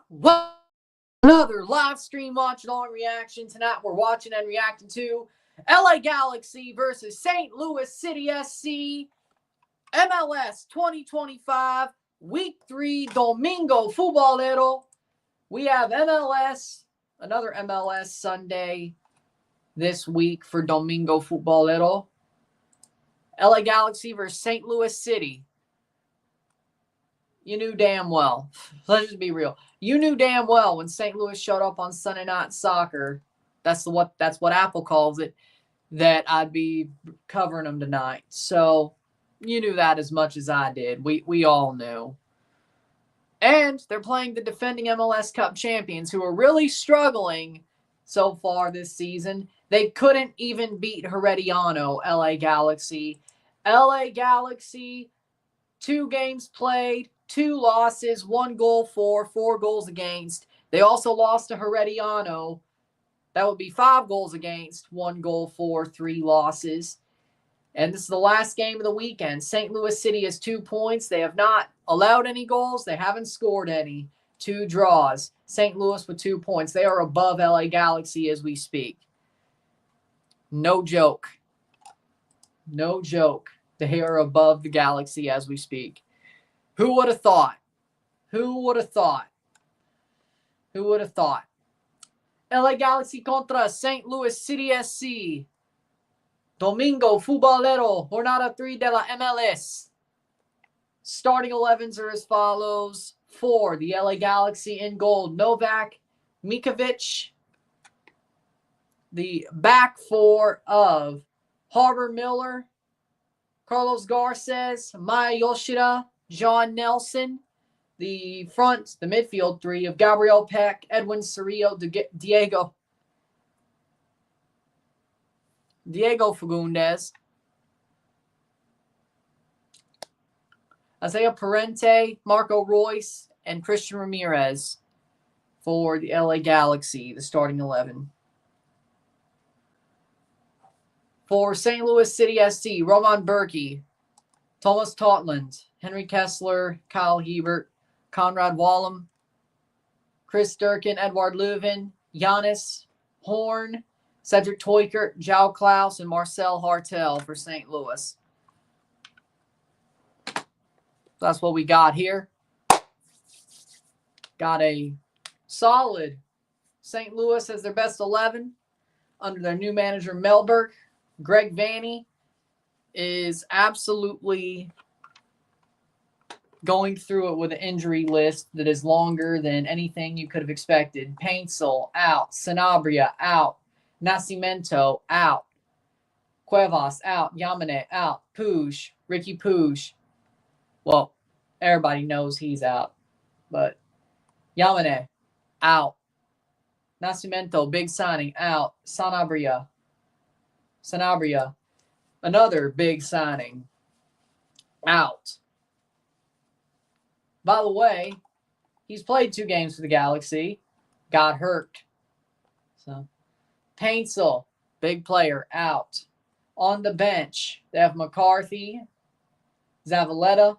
Well, another live stream watch along reaction. Tonight we're watching and reacting to LA Galaxy versus St. Louis City SC, MLS 2025, Week 3, Domingo Futbolero. We have another MLS Sunday this week for Domingo Futbolero. LA Galaxy versus St. Louis City. You knew damn well. Let's just be real. You knew damn well when St. Louis showed up on Sunday Night Soccer. That's what Apple calls it. That I'd be covering them tonight. So you knew that as much as I did. We all knew. And they're playing the defending MLS Cup champions, who are really struggling so far this season. They couldn't even beat Herediano, LA Galaxy. LA Galaxy, 2 games played, 2 losses, 1 goal for, 4 goals against. They also lost to Herediano. That would be 5 goals against, 1 goal for, 3 losses. And this is the last game of the weekend. St. Louis City has 2 points. They have not allowed any goals. They haven't scored any. 2 draws. St. Louis with 2 points. They are above LA Galaxy as we speak. No joke. No joke. They are above the Galaxy as we speak. Who would have thought? Who would have thought? Who would have thought? LA Galaxy contra St. Louis City SC. Domingo Futbolero, Jornada 3 de la MLS. Starting 11s are as follows. For the LA Galaxy in goal, Novak Mikovic. The back 4 of Harbor Miller, Carlos Garces, Maya Yoshida, John Nelson. The midfield 3 of Gabriel Peck, Edwin Cerrillo, Diego Fagundes, Isaiah Parente, Marco Royce, and Christian Ramirez for the LA Galaxy, the starting 11. For St. Louis City SC, Roman Berkey, Thomas Totland, Henry Kessler, Kyle Hebert, Conrad Wallum, Chris Durkin, Edward Leuven, Giannis Horn, Cedric Teukert, João Klaus, and Marcel Hartel for St. Louis. That's what we got here. Got a solid St. Louis as their best 11 under their new manager, Melberg. Greg Vanney is absolutely going through it with an injury list that is longer than anything you could have expected. Paintsel out. Sanabria out. Nascimento out. Cuevas out. Yamane out. Puig. Ricky Puig. Well, everybody knows he's out. But Yamane out. Nascimento, big signing, out. Sanabria. Another big signing, out. By the way, he's played 2 games for the Galaxy. Got hurt. So, Paintsel, big player, out. On the bench, they have McCarthy, Zavaleta,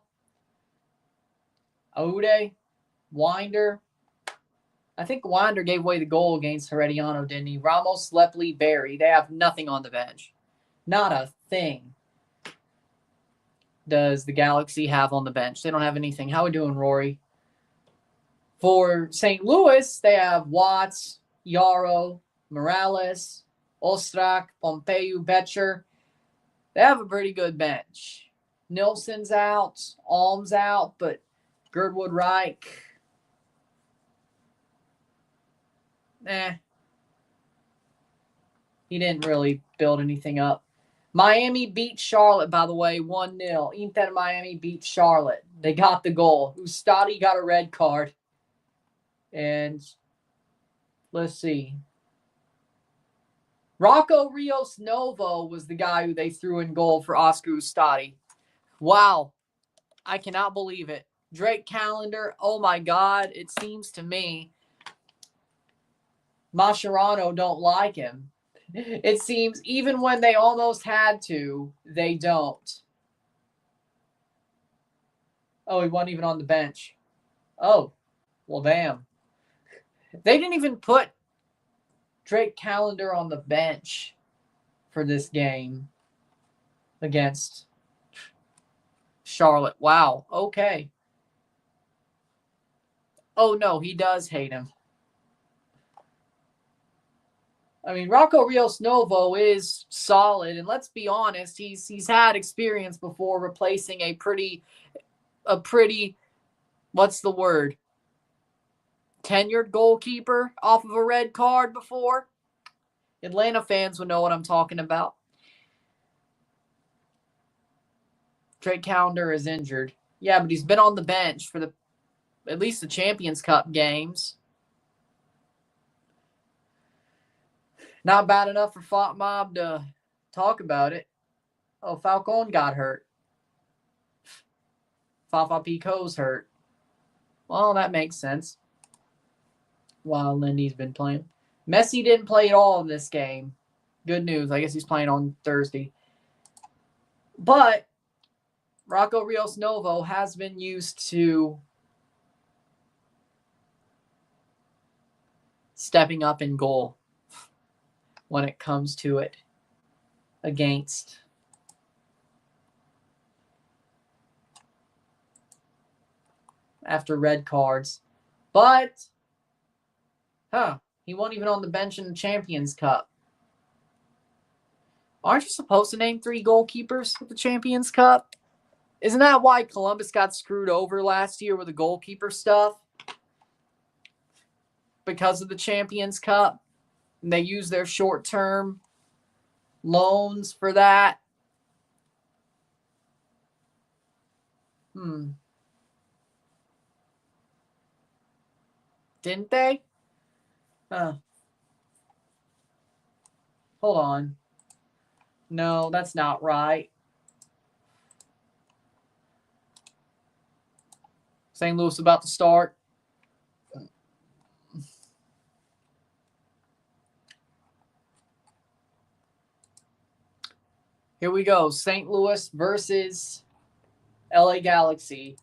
Aude, Winder. I think Winder gave away the goal against Herediano, didn't he? Ramos, Lepley, Barry. They have nothing on the bench. Not a thing does the Galaxy have on the bench. They don't have anything. How we doing, Rory? For St. Louis, they have Watts, Yarrow, Morales, Ostrak, Pompeu, Betcher. They have a pretty good bench. Nilsson's out, Alm's out, but Girdwood Reich, he didn't really build anything up. Miami beat Charlotte, by the way, 1-0. Inter Miami beat Charlotte. They got the goal. Ustadi got a red card. And let's see. Rocco Rios Novo was the guy who they threw in goal for Oscar Ustadi. Wow. I cannot believe it. Drake Callender, oh my God, it seems to me Mascherano don't like him. It seems even when they almost had to, they don't. Oh, he wasn't even on the bench. Oh, well, damn. They didn't even put Drake Callender on the bench for this game against Charlotte. Wow. Okay. Oh, no, he does hate him. I mean, Rocco Rios Novo is solid, and let's be honest, he's had experience before replacing a pretty what's the word? Tenured goalkeeper off of a red card before. Atlanta fans would know what I'm talking about. Drake Callender is injured. Yeah, but he's been on the bench for at least the Champions Cup games. Not bad enough for Font Mob to talk about it. Oh, Falcon got hurt. Fafa Pico's hurt. Well, that makes sense. While Lindy's been playing. Messi didn't play at all in this game. Good news. I guess he's playing on Thursday. But Rocco Rios Novo has been used to stepping up in goal when it comes to it against after red cards. But, he wasn't even on the bench in the Champions Cup. Aren't you supposed to name 3 goalkeepers with the Champions Cup? Isn't that why Columbus got screwed over last year with the goalkeeper stuff? Because of the Champions Cup. And they use their short-term loans for that. Didn't they? Hold on. No, that's not right. St. Louis about to start. Here we go. St. Louis versus LA Galaxy.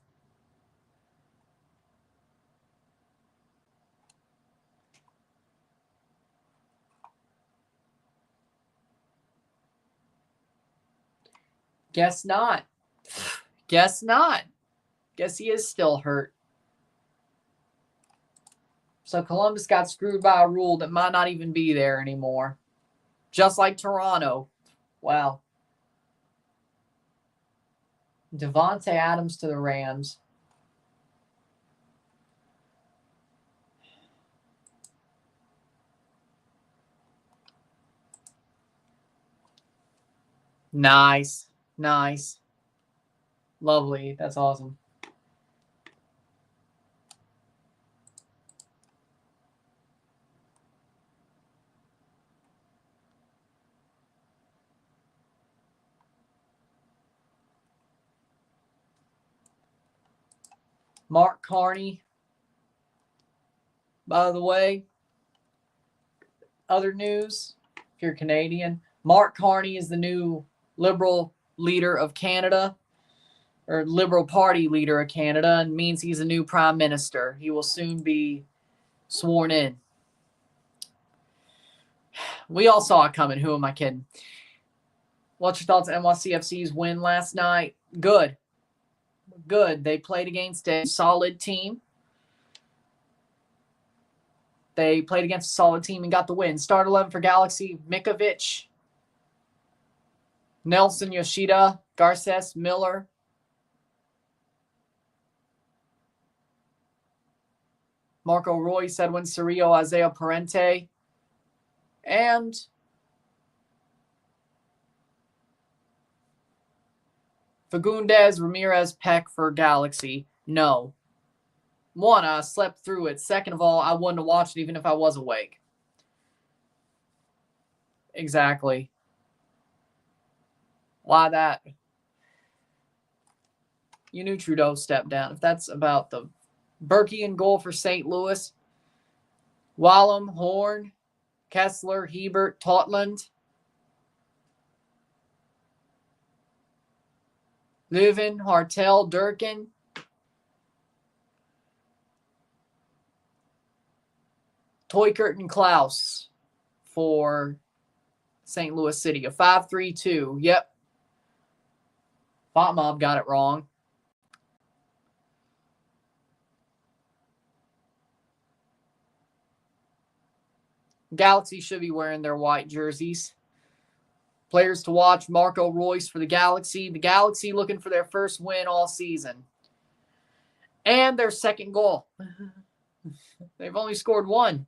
Guess not. Guess not. Guess he is still hurt. So Columbus got screwed by a rule that might not even be there anymore. Just like Toronto. Wow. Devontae Adams to the Rams. Nice. Nice. Lovely. That's awesome. Mark Carney, by the way. Other news, if you're Canadian, Mark Carney is the new Liberal leader of Canada, or Liberal Party leader of Canada, and means he's a new Prime Minister. He will soon be sworn in. We all saw it coming. Who am I kidding? What's your thoughts on NYCFC's win last night? Good. Good. They played against a solid team. They played against a solid team and got the win. Start 11 for Galaxy: Mikovic, Nelson, Yoshida, Garces, Miller. Marco Royce, Edwin Cerrillo, Isaiah Parente, and Fagundes, Ramirez, Peck for Galaxy. No. 1, I slept through it. Second of all, I wouldn't have watched it even if I was awake. Exactly. Why that? You knew Trudeau stepped down. If that's about the Berkey in goal for St. Louis. Wallum, Horn, Kessler, Hebert, Totland. Leuven, Hartel, Durkin. Toykert and Klaus for St. Louis City. A 5-3-2. Yep. Bot Mob got it wrong. Galaxy should be wearing their white jerseys. Players to watch, Marco Royce for the Galaxy. The Galaxy looking for their first win all season. And their second goal. They've only scored one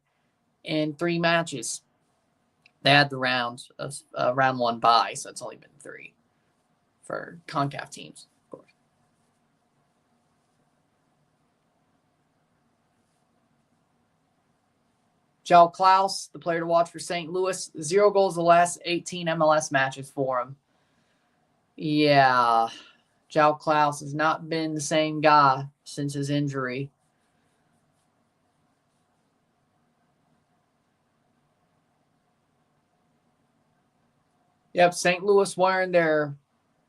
in 3 matches. They had the round 1 bye, so it's only been 3 for CONCACAF teams, of course. João Klaus, the player to watch for St. Louis, 0 goals the last 18 MLS matches for him. Yeah, João Klaus has not been the same guy since his injury. Yep, St. Louis wearing their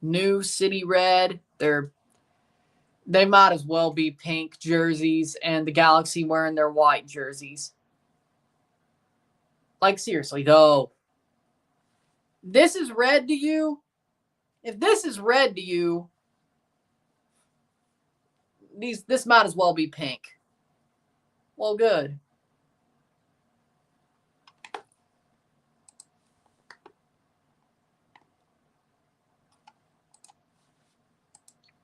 new city red. They might as well be pink jerseys, and the Galaxy wearing their white jerseys. Like, seriously, though. This is red to you? If this is red to you, this might as well be pink. Well, good.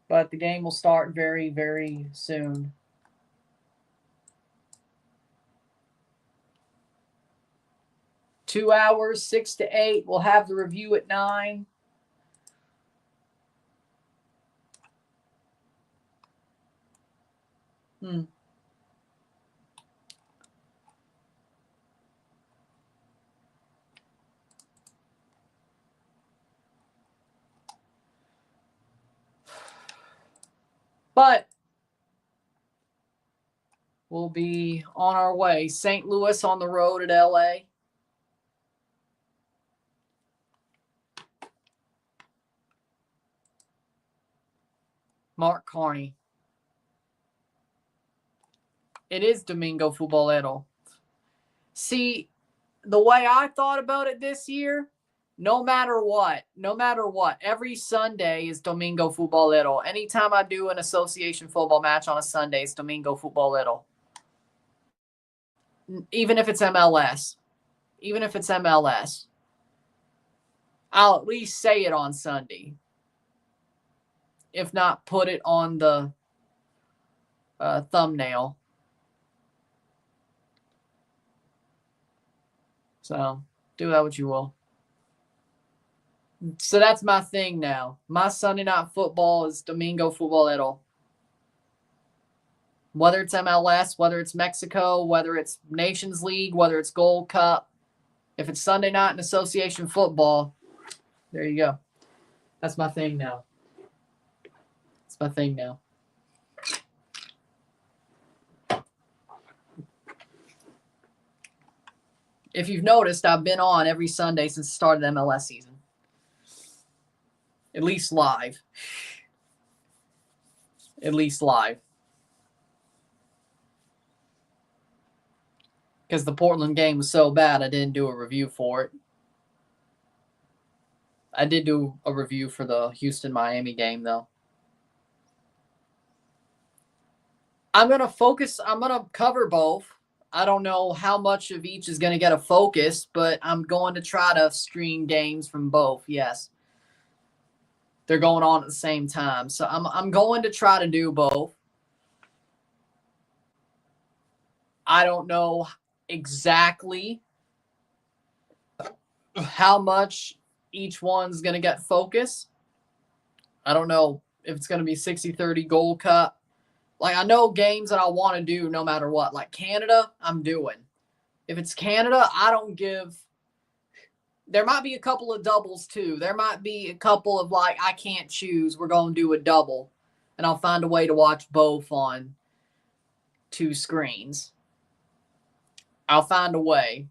But the game will start very, very soon. Two hours, 6 to 8. We'll have the review at 9. But we'll be on our way. St. Louis on the road at LA. Mark Carney. It is Domingo Futbolero. See, the way I thought about it this year, no matter what, every Sunday is Domingo Futbolero. Anytime I do an association football match on a Sunday, it's Domingo Futbolero. Even if it's MLS. I'll at least say it on Sunday. If not, put it on the thumbnail. So, do that what you will. So that's my thing now. My Sunday night football is Domingo Futbolero. Whether it's MLS, whether it's Mexico, whether it's Nations League, whether it's Gold Cup. If it's Sunday night in association football, there you go. That's my thing now. If you've noticed, I've been on every Sunday since the start of the MLS season. At least live. Because the Portland game was so bad, I didn't do a review for it. I did do a review for the Houston-Miami game, though. I'm going to cover both. I don't know how much of each is going to get a focus, but I'm going to try to stream games from both, yes. They're going on at the same time. So I'm going to try to do both. I don't know exactly how much each one's going to get focus. I don't know if it's going to be 60-30 Gold Cup. Like, I know games that I want to do no matter what. Like Canada, I'm doing. If it's Canada, I don't give. There might be a couple of doubles too. There might be a couple of like, I can't choose. We're going to do a double. And I'll find a way to watch both on 2 screens. I'll find a way.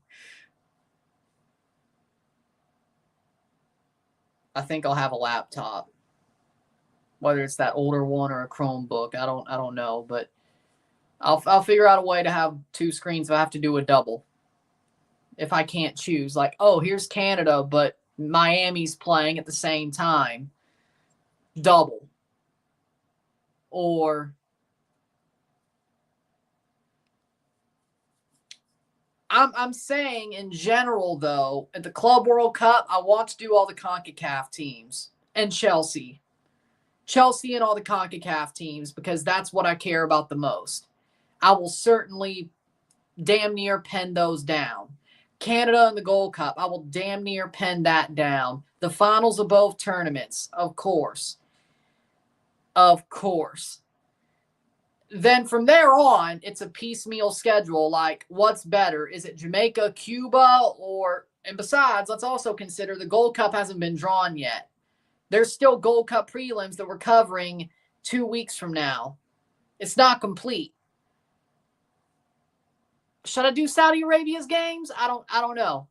I think I'll have a laptop. Whether it's that older one or a Chromebook, I don't know, but I'll figure out a way to have 2 screens if I have to do a double. If I can't choose, like, oh, here's Canada, but Miami's playing at the same time. Double. Or I'm saying in general though, at the Club World Cup, I want to do all the CONCACAF teams and Chelsea. Chelsea and all the CONCACAF teams because that's what I care about the most. I will certainly damn near pen those down. Canada and the Gold Cup, I will damn near pen that down. The finals of both tournaments, of course. Of course. Then from there on, it's a piecemeal schedule. Like, what's better? Is it Jamaica, Cuba, or... And besides, let's also consider the Gold Cup hasn't been drawn yet. There's still Gold Cup prelims that we're covering 2 weeks from now. It's not complete. Should I do Saudi Arabia's games? I don't know.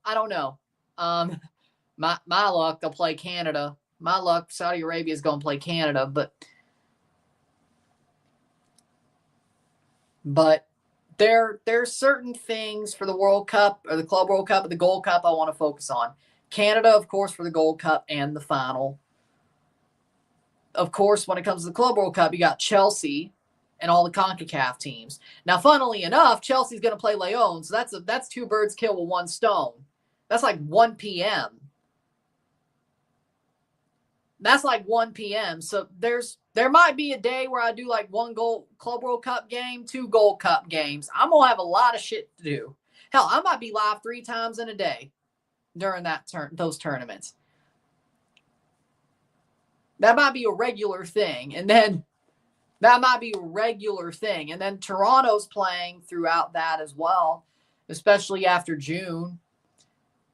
My luck, they'll play Canada. My luck, Saudi Arabia's going to play Canada, but there's certain things for the World Cup or the Club World Cup or the Gold Cup I want to focus on. Canada, of course, for the Gold Cup and the final. Of course, when it comes to the Club World Cup, you got Chelsea and all the CONCACAF teams. Now, funnily enough, Chelsea's going to play Leon, so that's 2 birds killed with 1 stone. That's like 1 p.m. That's like 1 p.m. So there might be a day where I do like 1 Club World Cup game, 2 Gold Cup games. I'm going to have a lot of shit to do. Hell, I might be live 3 times in a day during those tournaments. That might be a regular thing. And then Toronto's playing throughout that as well, especially after June.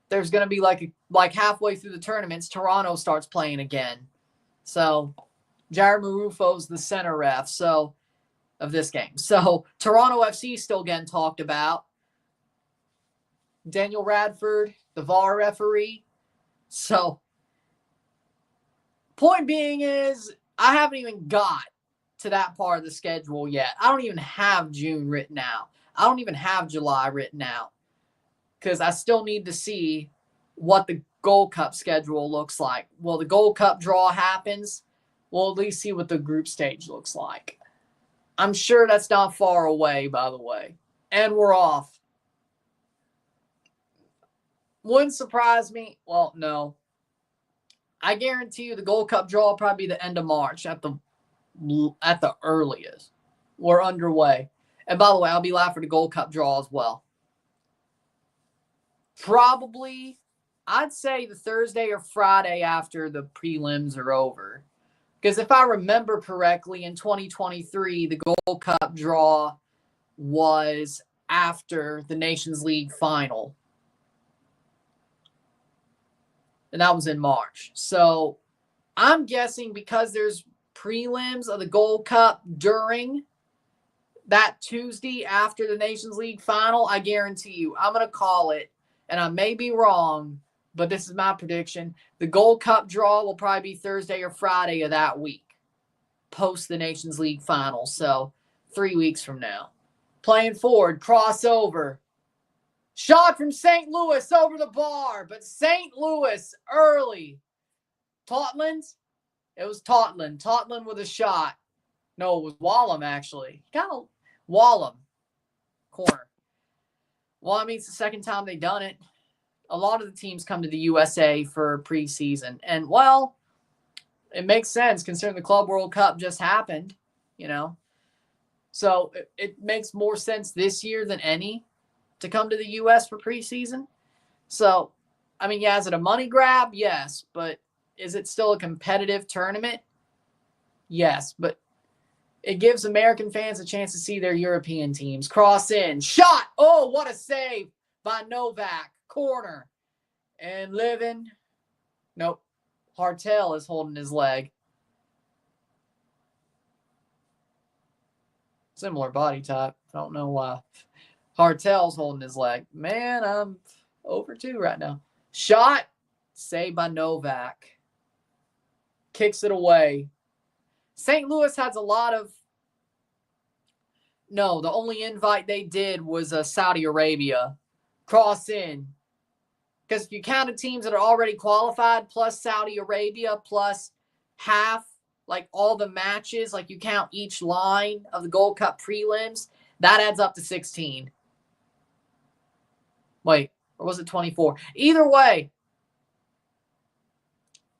There's going to be like halfway through the tournaments, Toronto starts playing again. So Jared Marufo's the center ref of this game. So Toronto FC still getting talked about. Daniel Radford, the VAR referee. So point being is I haven't even got to that part of the schedule yet. I don't even have June written out. I don't even have July written out because I still need to see what the Gold Cup schedule looks like. Well, the Gold Cup draw happens. We'll at least see what the group stage looks like. I'm sure that's not far away, by the way. And we're off. Wouldn't surprise me. Well, no. I guarantee you the Gold Cup draw will probably be the end of March at the earliest. We're underway. And by the way, I'll be live for the Gold Cup draw as well. Probably, I'd say the Thursday or Friday after the prelims are over. Because if I remember correctly, in 2023, the Gold Cup draw was after the Nations League final. And that was in March. So I'm guessing because there's prelims of the Gold Cup during that Tuesday after the Nations League final, I guarantee you, I'm going to call it, and I may be wrong, but this is my prediction. The Gold Cup draw will probably be Thursday or Friday of that week, post the Nations League final. So 3 weeks from now. Playing forward, crossover. Shot from St. Louis over the bar, but St. Louis early. Totland? It was Totland. Totland with a shot. No, it was Wallum, actually. Wallum. Corner. Well, I mean, it's the second time they've done it. A lot of the teams come to the USA for preseason. And, well, it makes sense considering the Club World Cup just happened, you know. So it makes more sense this year than any to come to the U.S. for preseason. So, I mean, yeah, is it a money grab? Yes. But is it still a competitive tournament? Yes. But it gives American fans a chance to see their European teams. Cross in. Shot! Oh, what a save by Novak. Corner. And Living. Nope. Hartel is holding his leg. Similar body type. I don't know why. Hartel's holding his leg. Man, I'm over 2 right now. Shot. Saved by Novak. Kicks it away. St. Louis has a lot of No, the only invite they did was Saudi Arabia. Cross in. Because if you counted teams that are already qualified, plus Saudi Arabia, plus half, like all the matches, like you count each line of the Gold Cup prelims, that adds up to 16. Wait, or was it 24? Either way,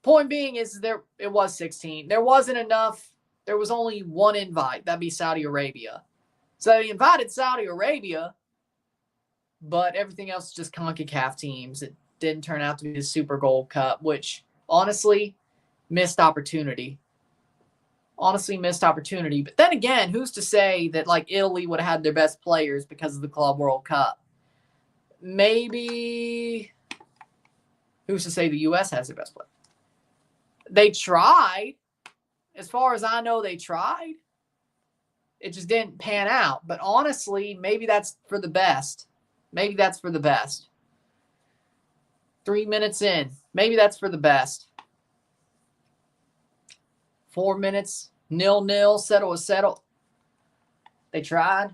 point being is it was 16. There wasn't enough. There was only one invite. That'd be Saudi Arabia. So they invited Saudi Arabia, but everything else is just CONCACAF teams. It didn't turn out to be the Super Gold Cup, which honestly, missed opportunity. Honestly, missed opportunity. But then again, who's to say that like Italy would have had their best players because of the Club World Cup? Maybe. Who's to say the U.S. has their best player? They tried. As far as I know, they tried. It just didn't pan out. But honestly, maybe that's for the best. Maybe that's for the best. 3 minutes in. Maybe that's for the best. 4 minutes. 0-0. Settle is settled. They tried.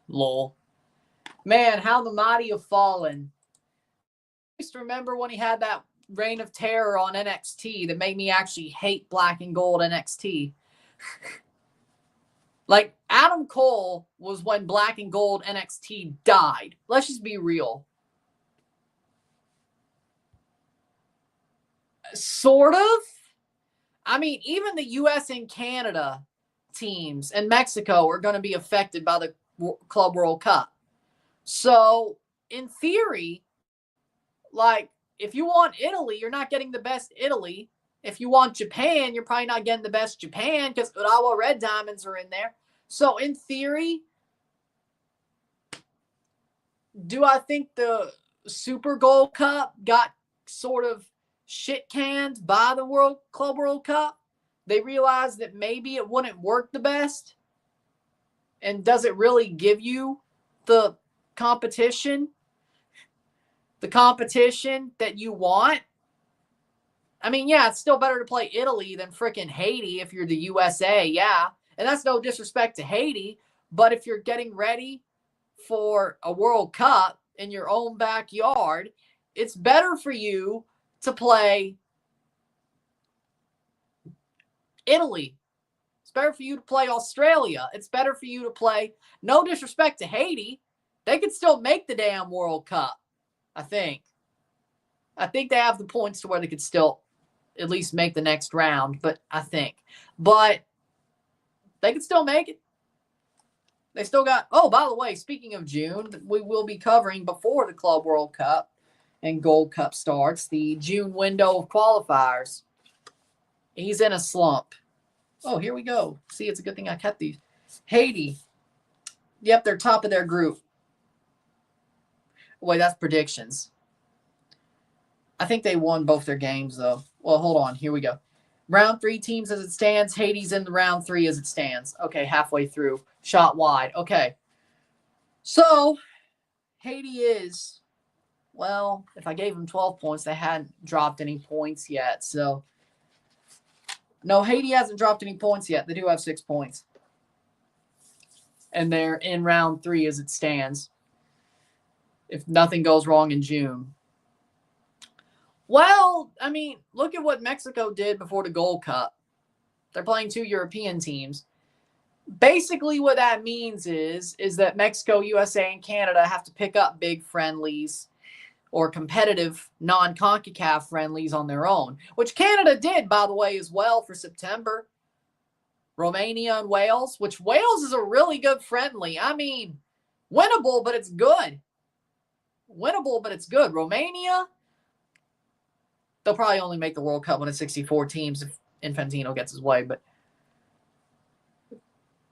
Lol. Man, how the mighty have fallen. I used to remember when he had that reign of terror on NXT that made me actually hate black and gold NXT. Like, Adam Cole was when black and gold NXT died. Let's just be real. Sort of. I mean, even the US and Canada teams and Mexico are going to be affected by the Club World Cup. So, in theory, like, if you want Italy, you're not getting the best Italy. If you want Japan, you're probably not getting the best Japan because Urawa Red Diamonds are in there. So, in theory, do I think the Super Gold Cup got sort of shit canned by the Club World Cup? They realized that maybe it wouldn't work the best. And does it really give you the competition? The competition that you want? I mean, yeah, it's still better to play Italy than freaking Haiti if you're the USA, yeah. And that's no disrespect to Haiti, but if you're getting ready for a World Cup in your own backyard, it's better for you to play Italy. It's better for you to play Australia. It's better for you to play, no disrespect to Haiti, they could still make the damn World Cup, I think. I think they have the points to where they could still at least make the next round, but I think. But they could still make it. They still got, oh, by the way, speaking of June, we will be covering before the Club World Cup and Gold Cup starts, the June window of qualifiers. He's in a slump. Oh, here we go. See, it's a good thing I kept these. Haiti. Yep, they're top of their group. Wait, that's predictions. I think they won both their games, though. Well, hold on. Here we go. Round 3 teams as it stands. Haiti's in the round 3 as it stands. Okay, halfway through. Shot wide. Okay. So, Haiti is, well, if I gave them 12 points, they hadn't dropped any points yet. So, no, Haiti hasn't dropped any points yet. They do have 6 points. And they're in round 3 as it stands. If nothing goes wrong in June. Well, I mean, look at what Mexico did before the Gold Cup. They're playing 2 European teams. Basically, what that means is that Mexico, USA, and Canada have to pick up big friendlies or competitive non-CONCACAF friendlies on their own, which Canada did, by the way, as well for September. Romania and Wales, which Wales is a really good friendly. I mean, winnable, but it's good. Winnable, but it's good. Romania, they'll probably only make the World Cup when it's 64 teams if Infantino gets his way, but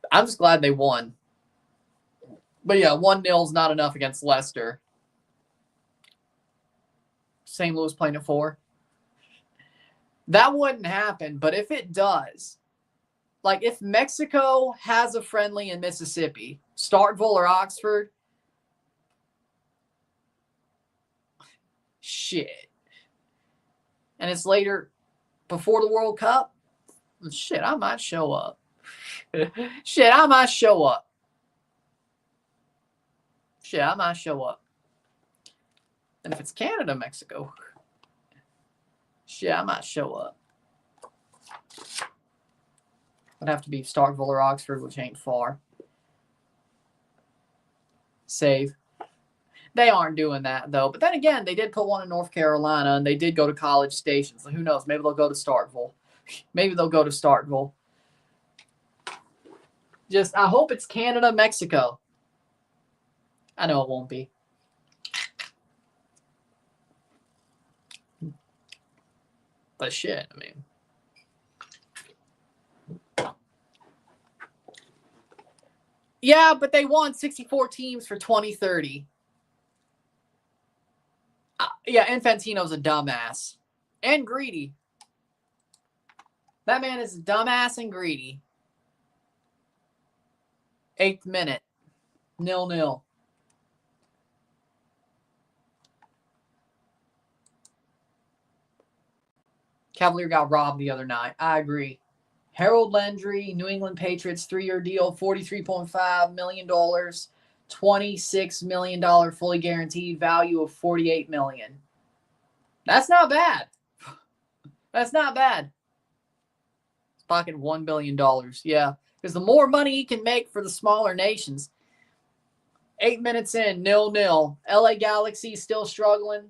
I'm just glad they won. But yeah, 1-0 is not enough against Leicester. St. Louis playing at 4. That wouldn't happen, but if it does, like if Mexico has a friendly in Mississippi, Starkville or Oxford, shit. and it's later before the World Cup, shit, I might show up. Shit, I might show up. Shit, I might show up. And if it's Canada, Mexico, shit, I might show up. Would have to be Starkville or Oxford, which ain't far. Save. They aren't doing that, though. But then again, they did put one in North Carolina, and they did go to College Station. So who knows? Maybe they'll go to Starkville. Maybe they'll go to Starkville. Just, I hope it's Canada, Mexico. I know it won't be. But shit, I mean. Yeah, but they won 64 teams for 2030. Yeah, Infantino's a dumbass. And greedy. That man is a dumbass and greedy. 8th minute. 0-0. Cavalier got robbed the other night. I agree. Harold Landry, New England Patriots, 3-year deal, $43.5 million, $26 million fully guaranteed, value of $48 million. That's not bad. That's not bad. He's pocketed $1 billion. Yeah, because the more money he can make for the smaller nations. 8 minutes in, 0-0. LA Galaxy still struggling.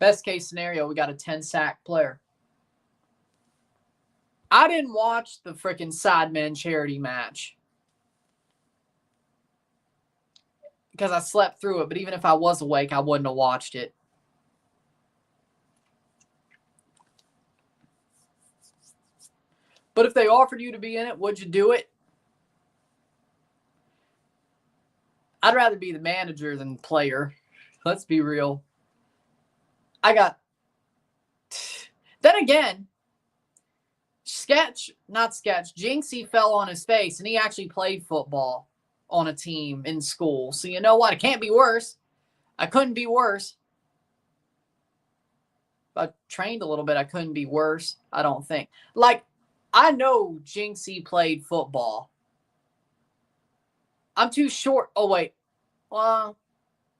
Best case scenario, we got a 10-sack player. I didn't watch the freaking Sidemen charity match because I slept through it, but even if I was awake, I wouldn't have watched it. But if they offered you to be in it, would you do it? I'd rather be the manager than the player. Let's be real. Then again, Jinxie fell on his face, and he actually played football on a team in school. So you know what? It can't be worse. I couldn't be worse. If I trained a little bit, I couldn't be worse, I don't think. Like, I know Jinxie played football. I'm too short. Oh, wait. Well,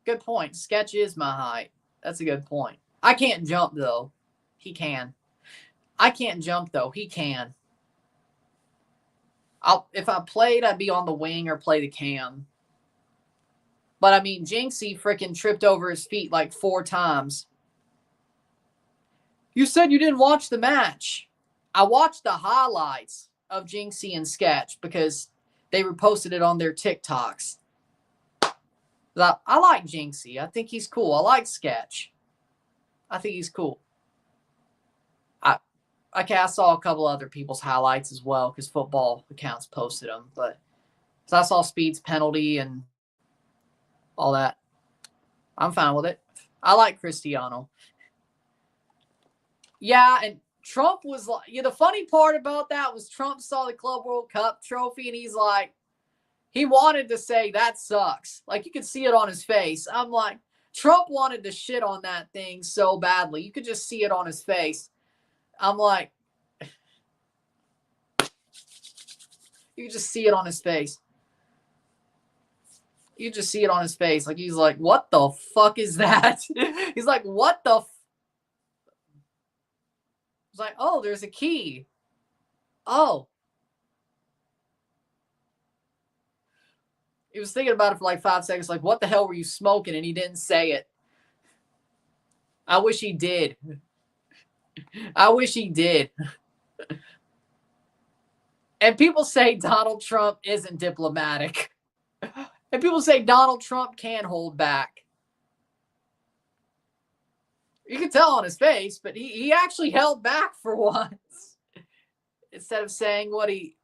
good point. Sketch is my height. That's a good point. I can't jump, though. He can. I can't jump, though. He can. If I played, I'd be on the wing or play the cam. But, I mean, Jinxie freaking tripped over his feet like 4 times. You said you didn't watch the match. I watched the highlights of Jinxie and Sketch because they reposted it on their TikToks. I like Jinxie. I think he's cool. I like Sketch. I think he's cool. I saw a couple other people's highlights as well because football accounts posted them. But so I saw Speed's penalty and all that. I'm fine with it. I like Cristiano. Yeah, and Trump was like, the funny part about that was Trump saw the Club World Cup trophy and he's like, he wanted to say that sucks. Like you could see it on his face. I'm like, Trump wanted to shit on that thing so badly. You could just see it on his face. I'm like, you could just see it on his face. You just see it on his face. Like he's like, what the fuck is that? He's like, what the He's like, oh, there's a key. Oh. He was thinking about it for like 5 seconds, like, what the hell were you smoking? And he didn't say it. I wish he did. I wish he did. And people say Donald Trump isn't diplomatic. And people say Donald Trump can hold back. You can tell on his face, but he actually held back for once. Instead of saying what he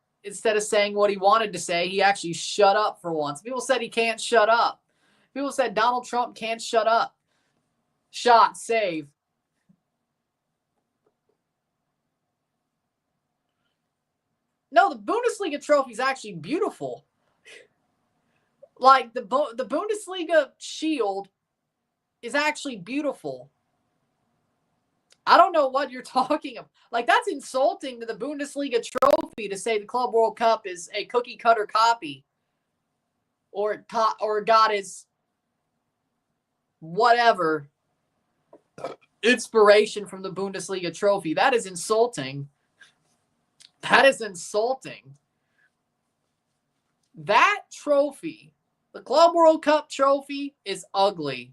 wanted to say, he actually shut up for once. People said he can't shut up. People said Donald Trump can't shut up. Shot, save. No, the Bundesliga trophy is actually beautiful. Like, the Bundesliga shield is actually beautiful. I don't know what you're talking about. Like, that's insulting to the Bundesliga trophy to say the Club World Cup is a cookie cutter copy, or got his whatever inspiration from the Bundesliga trophy. That is insulting. That is insulting. That trophy, the Club World Cup trophy, is ugly.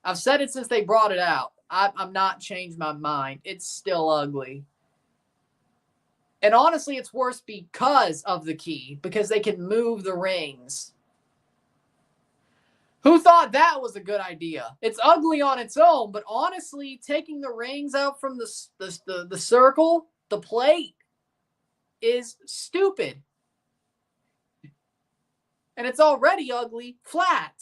I've said it since they brought it out. I'm not changed my mind. It's still ugly. And honestly, it's worse because of the key, because they can move the rings. Who thought that was a good idea? It's ugly on its own, but honestly, taking the rings out from the circle, the plate, is stupid. And it's already ugly flat.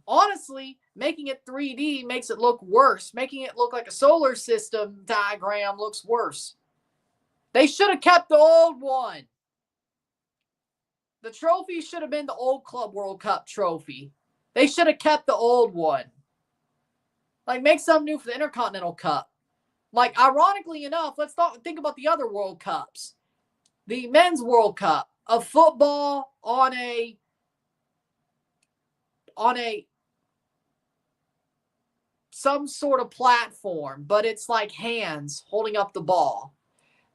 Honestly, making it 3D makes it look worse. Making it look like a solar system diagram looks worse. They should have kept the old one. The trophy should have been the old Club World Cup trophy. They should have kept the old one. Like, make something new for the Intercontinental Cup. Like, ironically enough, let's think about the other World Cups. The Men's World Cup of football on a some sort of platform, but it's like hands holding up the ball.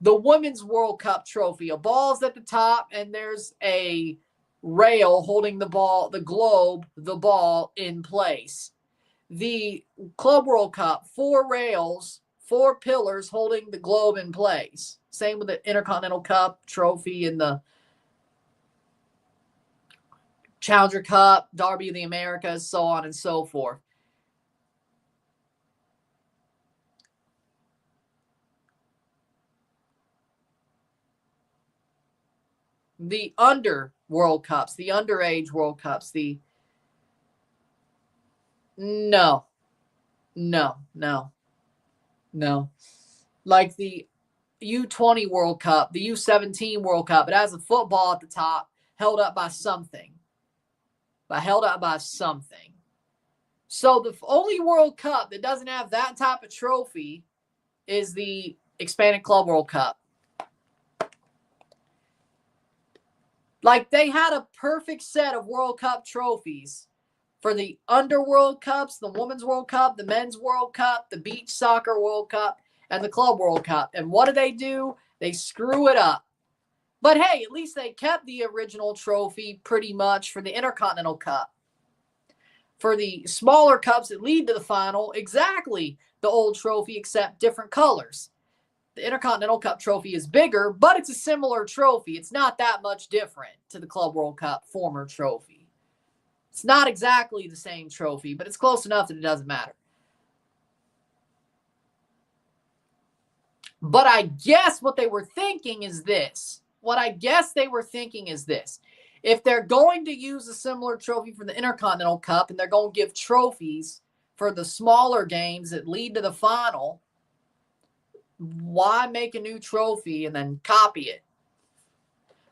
The Women's World Cup trophy, a ball's at the top, and there's a rail holding the ball, the globe, the ball in place. The Club World Cup, 4 rails, 4 pillars holding the globe in place. Same with the Intercontinental Cup trophy and the Challenger Cup, Derby of the Americas, so on and so forth. The under World Cups, the underage World Cups, no. Like the U20 World Cup, the U17 World Cup, it has a football at the top held up by something. So the only World Cup that doesn't have that type of trophy is the Expanded Club World Cup. Like, they had a perfect set of World Cup trophies for the Under World Cups, the Women's World Cup, the Men's World Cup, the Beach Soccer World Cup, and the Club World Cup. And what do? They screw it up. But hey, at least they kept the original trophy pretty much for the Intercontinental Cup. For the smaller cups that lead to the final, exactly the old trophy except different colors. The Intercontinental Cup trophy is bigger, but it's a similar trophy. It's not that much different to the Club World Cup former trophy. It's not exactly the same trophy, but it's close enough that it doesn't matter. But I guess what they were thinking is this. If they're going to use a similar trophy for the Intercontinental Cup and they're going to give trophies for the smaller games that lead to the final, why make a new trophy and then copy it?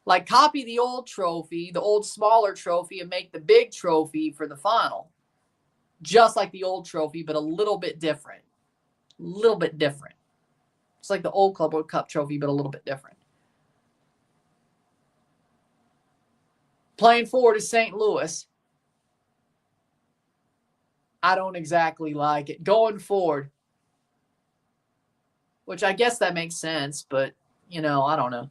Like, copy the old trophy, the old smaller trophy, and make the big trophy for the final. Just like the old trophy, but a little bit different. It's like the old Club World Cup trophy, but a little bit different. Playing forward is St. Louis. I don't exactly like it. Going forward, which I guess that makes sense, but, I don't know.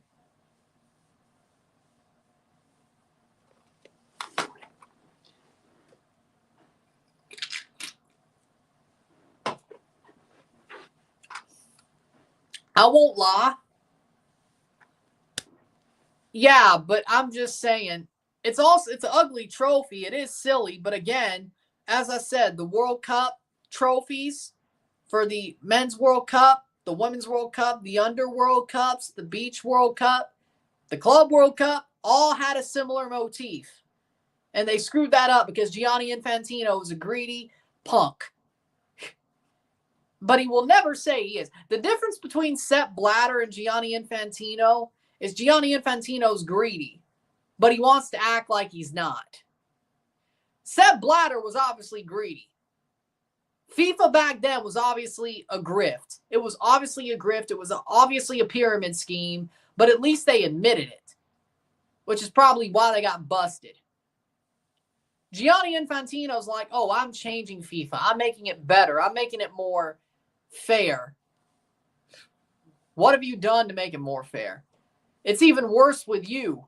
I won't lie. Yeah, but I'm just saying, it's an ugly trophy. It is silly, but again, as I said, the World Cup trophies for the Men's World Cup, the Women's World Cup, the Under World Cups, the Beach World Cup, the Club World Cup, all had a similar motif. And they screwed that up because Gianni Infantino was a greedy punk. but he will never say he is. The difference between Sepp Blatter and Gianni Infantino is Gianni Infantino's greedy, but he wants to act like he's not. Sepp Blatter was obviously greedy. FIFA back then was obviously a grift. It was obviously a grift. It was obviously a pyramid scheme, but at least they admitted it, which is probably why they got busted. Gianni Infantino's like, oh, I'm changing FIFA. I'm making it better. I'm making it more fair. What have you done to make it more fair? It's even worse with you.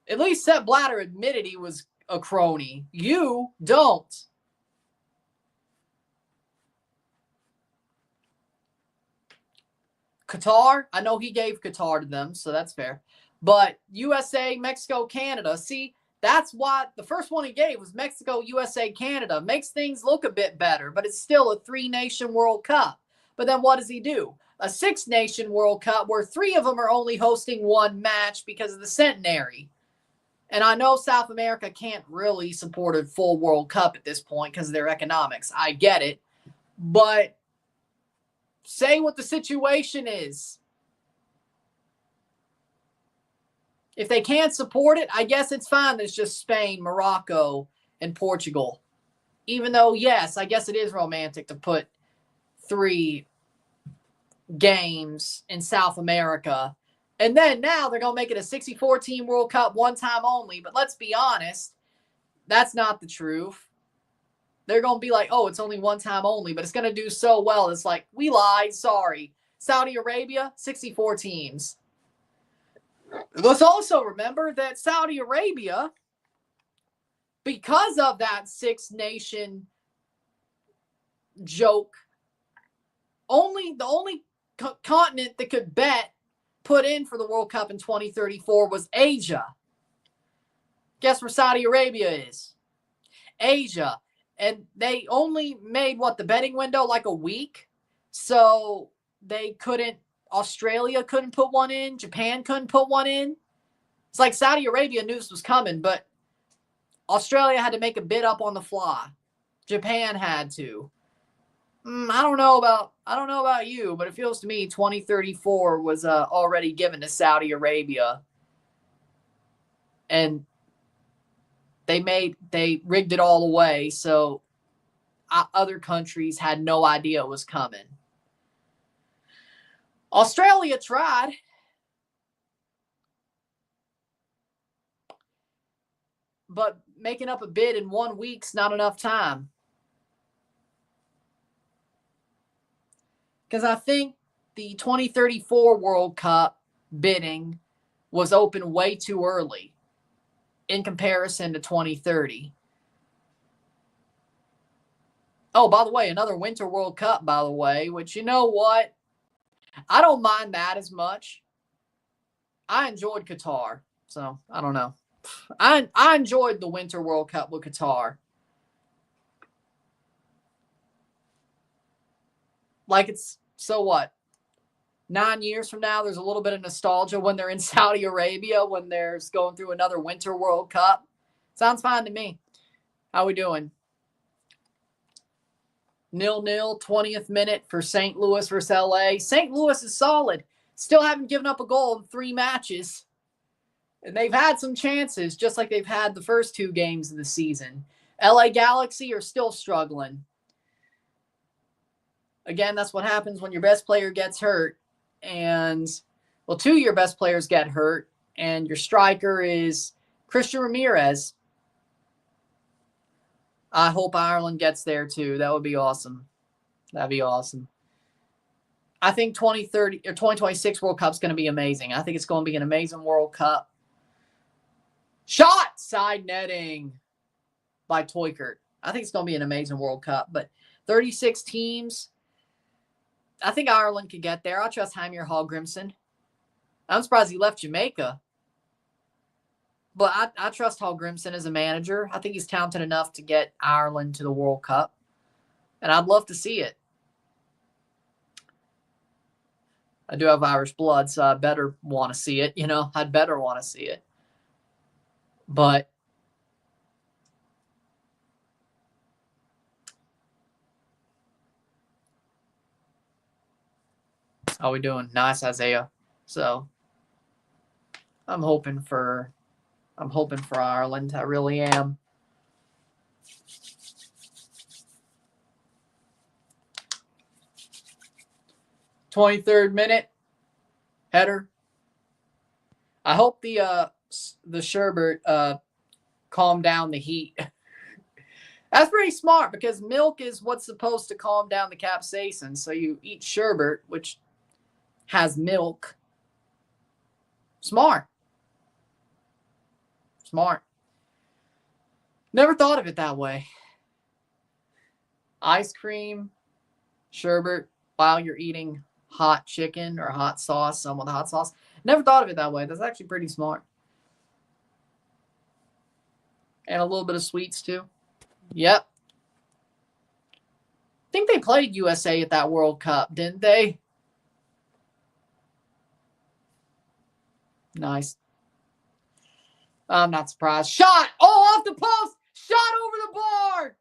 At least Sepp Blatter admitted he was a crony. You don't. Qatar, I know he gave Qatar to them, so that's fair. But USA, Mexico, Canada, see, that's why the first one he gave was Mexico, USA, Canada. Makes things look a bit better, but it's still a 3-nation World Cup. But then what does he do? A 6-nation World Cup where 3 of them are only hosting one match because of the centenary. And I know South America can't really support a full World Cup at this point because of their economics. I get it. But say what the situation is. If they can't support it, I guess it's fine. There's just Spain, Morocco, and Portugal. Even though, yes, I guess it is romantic to put 3 games in South America. And then now they're going to make it a 64-team World Cup one time only. But let's be honest, that's not the truth. They're going to be like, oh, it's only one time only, but it's going to do so well. It's like, we lied, sorry. Saudi Arabia, 64 teams. Let's also remember that Saudi Arabia, because of that 6-nation joke, the only continent that could put in for the World Cup in 2034 was Asia. Guess where Saudi Arabia is? Asia. And they only made, the betting window like a week? So they couldn't, Australia couldn't put one in. Japan couldn't put one in. It's like Saudi Arabia knew this was coming, but Australia had to make a bid up on the fly. Japan had to. I don't know about you, but it feels to me 2034 was already given to Saudi Arabia. And they rigged it all away, so other countries had no idea it was coming. Australia tried. But making up a bid in 1 week's not enough time. Because I think the 2034 World Cup bidding was open way too early in comparison to 2030. Oh, by the way, another Winter World Cup, by the way, which, you know what? I don't mind that as much. I enjoyed Qatar, so I don't know. I enjoyed the Winter World Cup with Qatar. Like, it's, so what? 9 years from now, there's a little bit of nostalgia when they're in Saudi Arabia, when they're going through another Winter World Cup. Sounds fine to me. How we doing? 0-0, 20th minute for St. Louis versus LA. St. Louis is solid. Still haven't given up a goal in 3 matches. And they've had some chances, just like they've had the first 2 games of the season. LA Galaxy are still struggling. Again, that's what happens when your best player gets hurt. And, 2 of your best players get hurt. And your striker is Christian Ramirez. I hope Ireland gets there too. That would be awesome. That'd be awesome. I think 2030 or 2026 World Cup's going to be amazing. I think it's going to be an amazing World Cup. Shot! Side netting by Toykert. I think it's going to be an amazing World Cup. But 36 teams. I think Ireland could get there. I trust Heimir Hallgrimsson. I'm surprised he left Jamaica. But I trust Hallgrimsson as a manager. I think he's talented enough to get Ireland to the World Cup. And I'd love to see it. I do have Irish blood, so I better want to see it. I'd better want to see it. But How we doing? Nice, Isaiah. So I'm hoping for Ireland. I really am. '23rd minute header. I hope the sherbet calmed down the heat. That's pretty smart because milk is what's supposed to calm down the capsaicin. So you eat sherbet, which has milk. Smart. Smart. Never thought of it that way. Ice cream, sherbet, while you're eating hot chicken or hot sauce, some with hot sauce. Never thought of it that way. That's actually pretty smart. And a little bit of sweets too. Yep. I think they played USA at that World Cup, didn't they? Nice. I'm not surprised. Shot! Oh, off the post! Shot over the bar!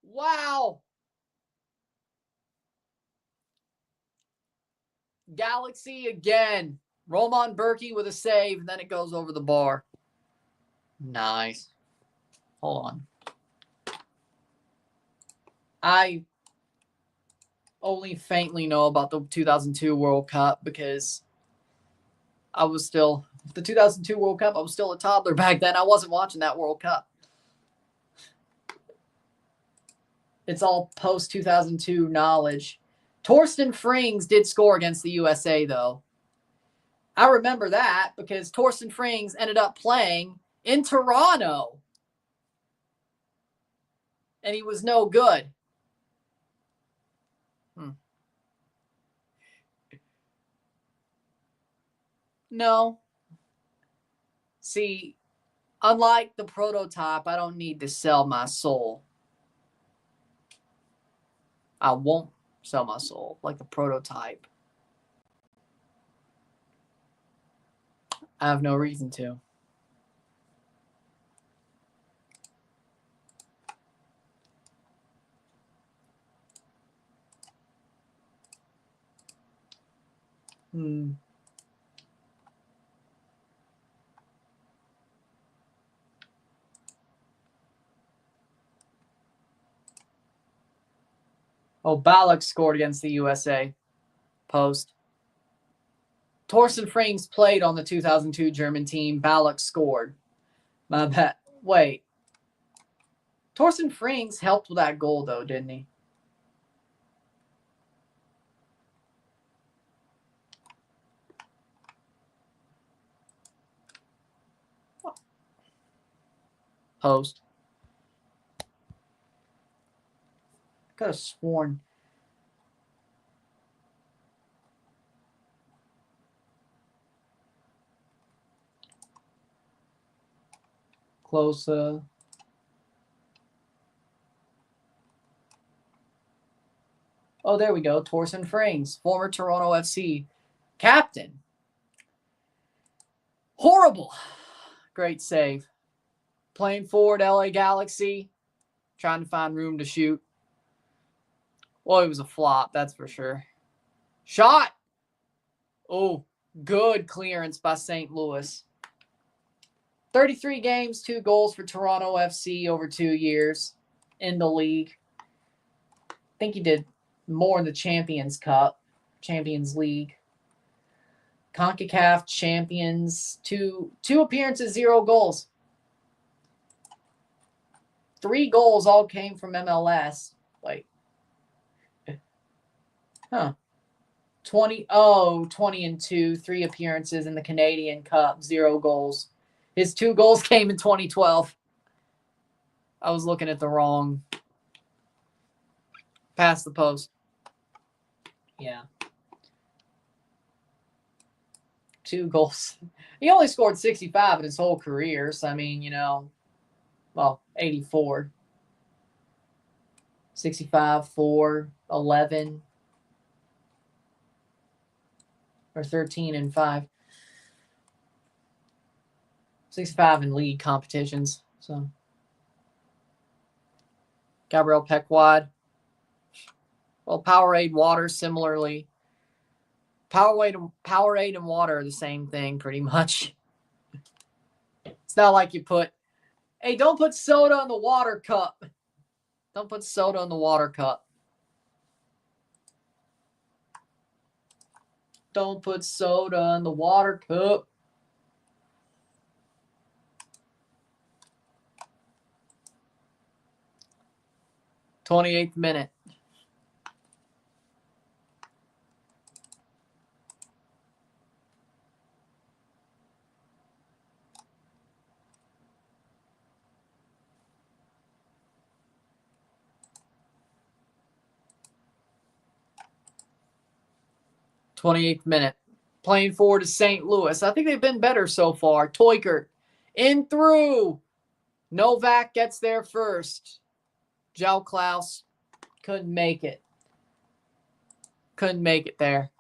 Wow. Galaxy again. Roman Berkey with a save, and then it goes over the bar. Nice. Hold on. I only faintly know about the 2002 World Cup because I was still, the 2002 World Cup, I was still a toddler back then. I wasn't watching that World Cup. It's all post-2002 knowledge. Torsten Frings did score against the USA, though. I remember that because Torsten Frings ended up playing in Toronto. And he was no good. No. See, unlike the prototype, I don't need to sell my soul. I won't sell my soul like the prototype. I have no reason to. Oh, Ballack scored against the USA. Post. Torsten Frings played on the 2002 German team. Ballack scored. My bad. Wait. Torsten Frings helped with that goal, though, didn't he? Post. Could have sworn. Close. Oh, there we go. Torsten Frings, former Toronto FC captain. Horrible. Great save. Playing forward, LA Galaxy. Trying to find room to shoot. Well, it was a flop, that's for sure. Shot! Oh, good clearance by St. Louis. 33 games, 2 goals for Toronto FC over 2 years in the league. I think he did more in the Champions Cup, Champions League. CONCACAF Champions, 2 appearances, 0 goals. 3 goals all came from MLS. Wait. Huh. 20-2, 3 appearances in the Canadian Cup, 0 goals. His 2 goals came in 2012. I was looking at the wrong. Past the post. Yeah. 2 goals. He only scored 65 in his whole career. So, I mean, 84. 65, 4, 11. Or 13 and 5. 65 in league competitions. So Gabriel Peck wide. Well, Powerade water similarly. Powerade and water are the same thing, pretty much. It's not like you put, hey, don't put soda in the water cup. Don't put soda in the water cup. Don't put soda in the water cup. '28th minute. '28th minute. Playing forward to St. Louis. I think they've been better so far. Teukert in through. Novak gets there first. Joe Klaus couldn't make it. Couldn't make it there.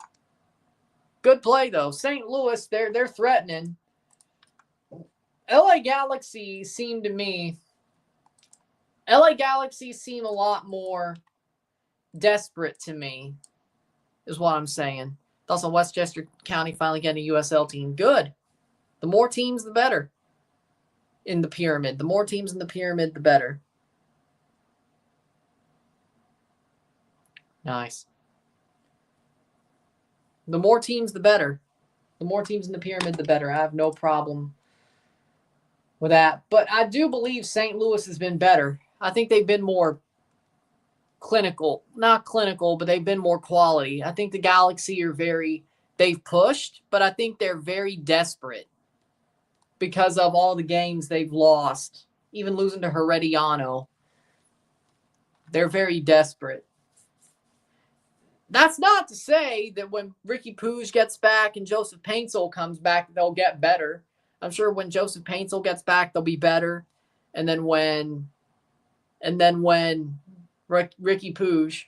Good play, though. St. Louis, they're threatening. LA Galaxy seem to me, LA Galaxy seem a lot more desperate to me, is what I'm saying. Also, Westchester County finally getting a USL team. Good. The more teams, the better in the pyramid. The more teams in the pyramid, the better. Nice. The more teams, the better. The more teams in the pyramid, the better. I have no problem with that. But I do believe St. Louis has been better. I think they've been more clinical. Not clinical, but they've been more quality. I think the Galaxy are they've pushed, but I think they're very desperate because of all the games they've lost. Even losing to Herediano. They're very desperate. That's not to say that when Ricky Puig gets back and Joseph Paintsel comes back, they'll get better. I'm sure when Joseph Paintsel gets back, they'll be better. And then when Ricky Puig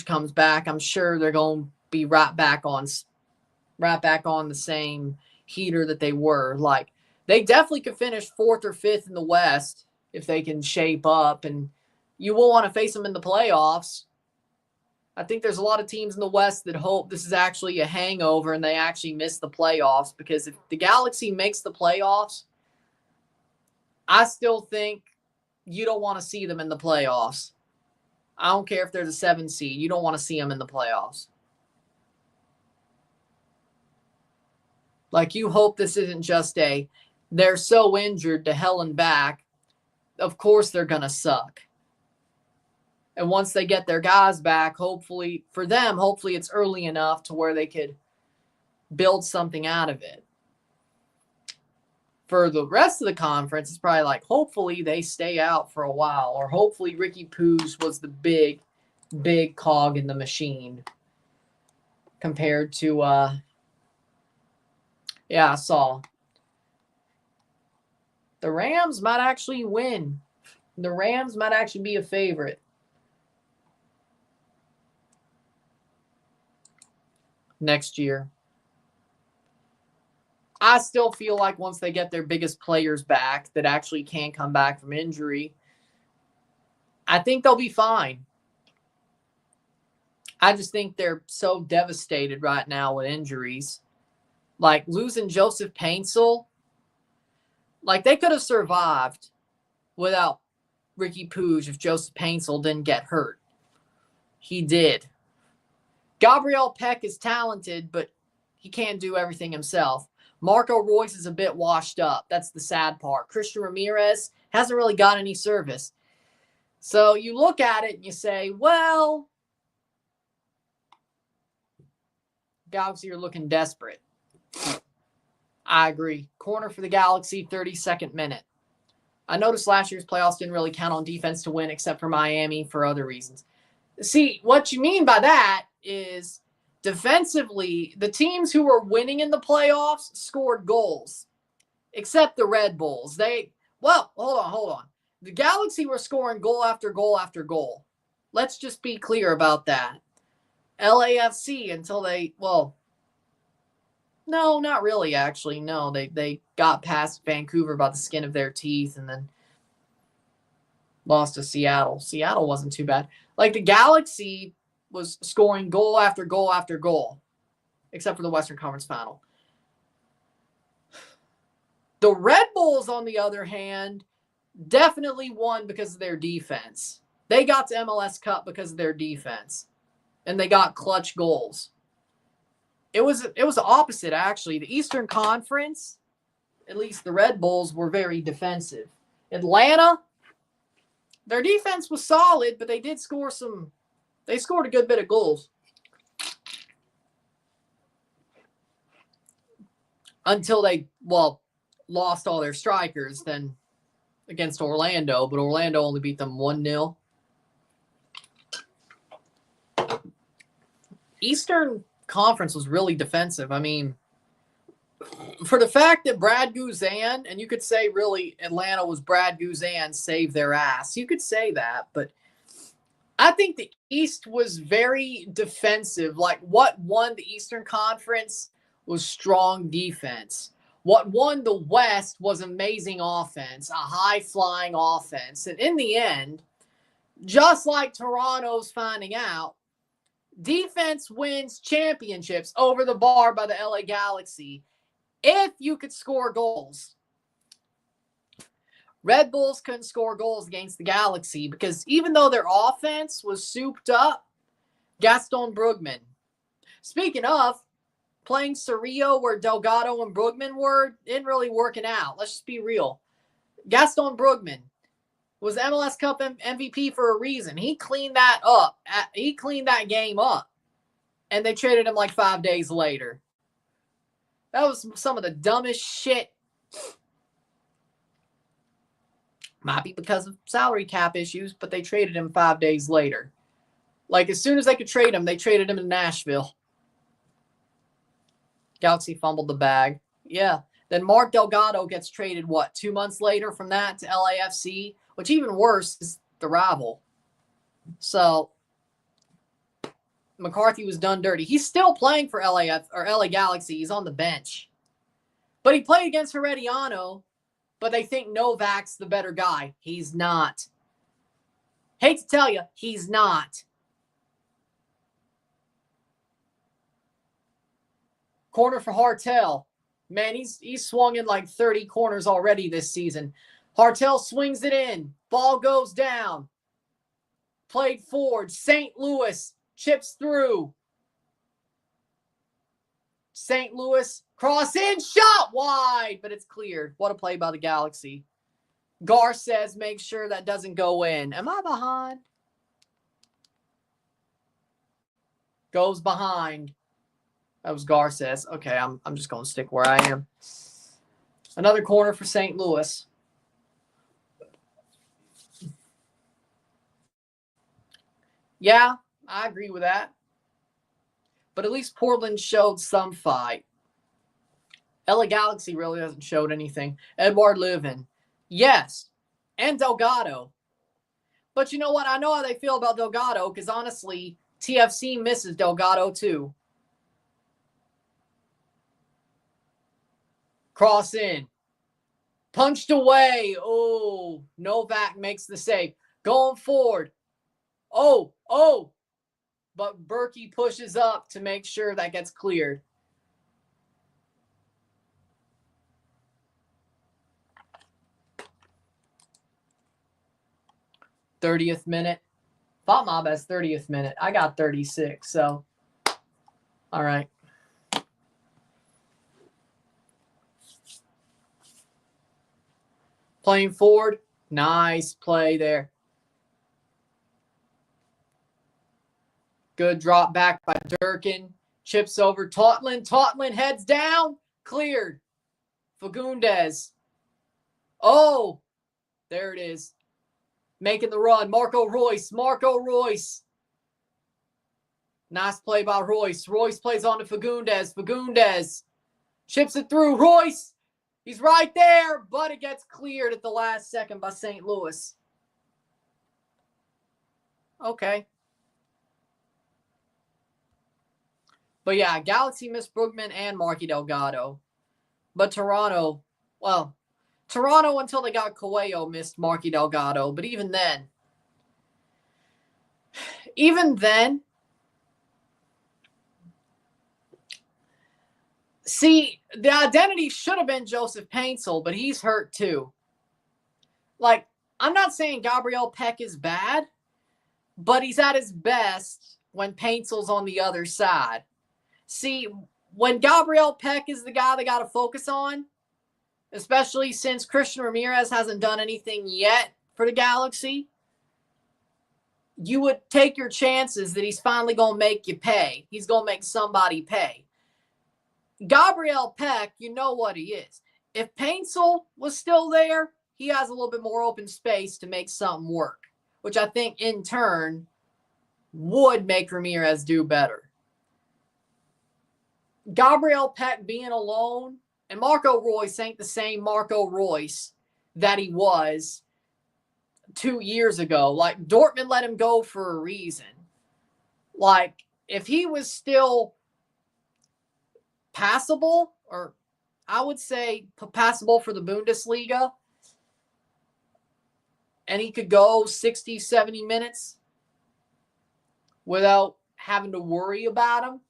comes back, I'm sure they're going to be right back on the same heater that they were. Like, they definitely could finish 4th or 5th in the West if they can shape up, and you will want to face them in the playoffs. I think there's a lot of teams in the West that hope this is actually a hangover and they actually miss the playoffs, because if the Galaxy makes the playoffs, I still think you don't want to see them in the playoffs. I don't care if they're the 7 seed. You don't want to see them in the playoffs. Like, you hope this isn't just they're so injured to hell and back. Of course they're going to suck. And once they get their guys back, hopefully it's early enough to where they could build something out of it. For the rest of the conference, it's probably like, hopefully they stay out for a while, or hopefully Ricky Puig was the big, big cog in the machine compared to, I saw. The Rams might actually win. The Rams might actually be a favorite next year. I still feel like once they get their biggest players back that actually can come back from injury, I think they'll be fine. I just think they're so devastated right now with injuries. Like, losing Joseph Paintsel, like, they could have survived without Ricky Puig if Joseph Paintsel didn't get hurt. He did. Gabriel Peck is talented, but he can't do everything himself. Marco Royce is a bit washed up. That's the sad part. Christian Ramirez hasn't really got any service. So you look at it and you say, well, Galaxy are looking desperate. I agree. Corner for the Galaxy, 32nd minute. I noticed last year's playoffs didn't really count on defense to win except for Miami for other reasons. See, what you mean by that is defensively, the teams who were winning in the playoffs scored goals, except the Red Bulls. Hold on. The Galaxy were scoring goal after goal after goal. Let's just be clear about that. LAFC no, not really, actually. No, they got past Vancouver by the skin of their teeth and then lost to Seattle. Seattle wasn't too bad. Like the Galaxy was scoring goal after goal after goal, except for the Western Conference Final. The Red Bulls, on the other hand, definitely won because of their defense. They got to MLS Cup because of their defense, and they got clutch goals. It was the opposite, actually. The Eastern Conference, at least the Red Bulls, were very defensive. Atlanta, their defense was solid, but they did score some. They scored a good bit of goals until they lost all their strikers. Then against Orlando, but Orlando only beat them 1-0. Eastern Conference was really defensive. I mean, for the fact that Brad Guzan, and you could say really Atlanta was Brad Guzan saved their ass. You could say that, but I think the East was very defensive. Like what won the Eastern Conference was strong defense. What won the West was amazing offense, a high-flying offense. And in the end, just like Toronto's finding out, defense wins championships over the bar by the LA Galaxy if you could score goals. Red Bulls couldn't score goals against the Galaxy because even though their offense was souped up, Gaston Brugman. Speaking of, playing Cerrillo where Delgado and Brugman were, isn't really working out. Let's just be real. Gaston Brugman was MLS Cup MVP for a reason. He cleaned that up. He cleaned that game up. And they traded him like 5 days later. That was some of the dumbest shit. Might be because of salary cap issues, but they traded him 5 days later. Like, as soon as they could trade him, they traded him to Nashville. Galaxy fumbled the bag. Yeah. Then Mark Delgado gets traded, 2 months later from that to LAFC, which even worse is the rival. So McCarthy was done dirty. He's still playing for LA Galaxy. He's on the bench. But he played against Herediano, but they think Novak's the better guy. He's not. Hate to tell you, he's not. Corner for Hartel. Man, he's swung in like 30 corners already this season. Hartel swings it in. Ball goes down. Played forward. St. Louis chips through. St. Louis cross in. Shot wide, but it's cleared. What a play by the Galaxy. Garces makes sure that doesn't go in. Am I behind? Goes behind. That was Garces. Okay, I'm just going to stick where I am. Another corner for St. Louis. Yeah, I agree with that. But at least Portland showed some fight. LA Galaxy really hasn't showed anything. Edouard Leuven. Yes. And Delgado. But you know what? I know how they feel about Delgado because honestly, TFC misses Delgado too. Cross in. Punched away. Oh, Novak makes the save. Going forward. Oh. But Berkey pushes up to make sure that gets cleared. '30th minute. Thought my best 30th minute. I got 36, so. All right. Playing forward. Nice play there. Good drop back by Durkin. Chips over Totland. Totland heads down. Cleared. Fagundes. Oh, there it is. Making the run. Marco Royce. Nice play by Royce. Royce plays on to Fagundes. Fagundes chips it through. Royce. He's right there, but it gets cleared at the last second by St. Louis. Okay. But yeah, Galaxy missed Brugman and Marky Delgado. But Toronto until they got Coelho missed Marky Delgado. But even then, even then, see, the identity should have been Joseph Paintsel, but he's hurt too. Like, I'm not saying Gabriel Peck is bad, but he's at his best when Paintsel's on the other side. See, when Gabriel Peck is the guy they got to focus on, especially since Christian Ramirez hasn't done anything yet for the Galaxy, you would take your chances that he's finally going to make you pay. He's going to make somebody pay. Gabriel Peck, you know what he is. If Paintsel was still there, he has a little bit more open space to make something work, which I think in turn would make Ramirez do better. Gabriel Peck being alone, and Marco Royce ain't the same Marco Royce that he was 2 years ago. Like, Dortmund let him go for a reason. Like, if he was still passable, or I would say passable for the Bundesliga, and he could go 60, 70 minutes without having to worry about him,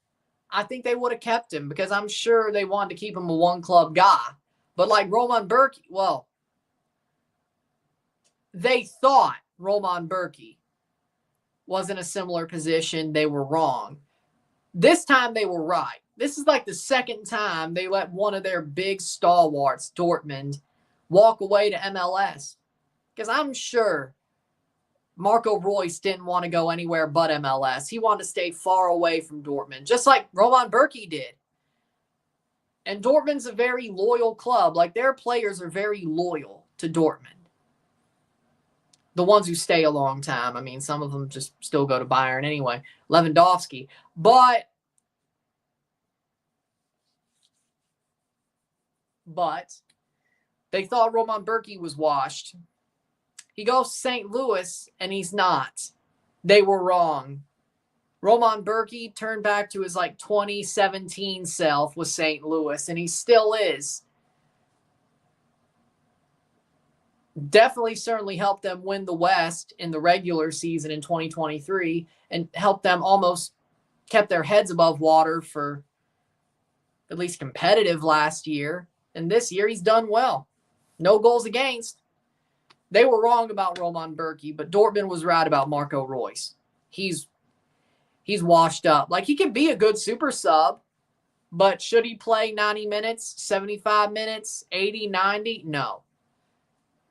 I think they would have kept him, because I'm sure they wanted to keep him a one-club guy. But like Roman Berkey, well, they thought Roman Berkey was in a similar position. They were wrong. This time they were right. This is like the second time they let one of their big stalwarts, Dortmund, walk away to MLS. Because I'm sure Marco Royce didn't want to go anywhere but MLS. He wanted to stay far away from Dortmund, just like Roman Berkey did. And Dortmund's a very loyal club. Like, their players are very loyal to Dortmund. The ones who stay a long time. I mean, some of them just still go to Bayern anyway. Lewandowski. But they thought Roman Berkey was washed. He goes to St. Louis, and he's not. They were wrong. Roman Berkey turned back to his, 2017 self with St. Louis, and he still is. Definitely, certainly helped them win the West in the regular season in 2023, and helped them almost kept their heads above water for at least competitive last year. And this year, he's done well. No goals against. They were wrong about Roman Berkey, but Dortmund was right about Marco Royce. He's washed up. Like, he could be a good super sub, but should he play 90 minutes, 75 minutes, 80, 90? No.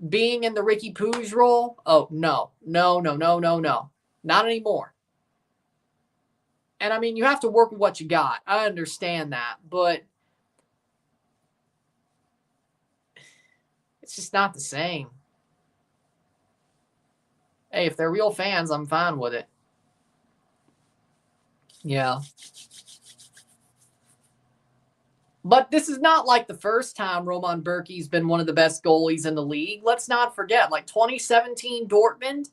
Being in the Ricky Puig role? Oh, no. No. Not anymore. And, I mean, you have to work with what you got. I understand that, but it's just not the same. Hey, if they're real fans, I'm fine with it. Yeah. But this is not like the first time Roman Berkey's been one of the best goalies in the league. Let's not forget, 2017 Dortmund,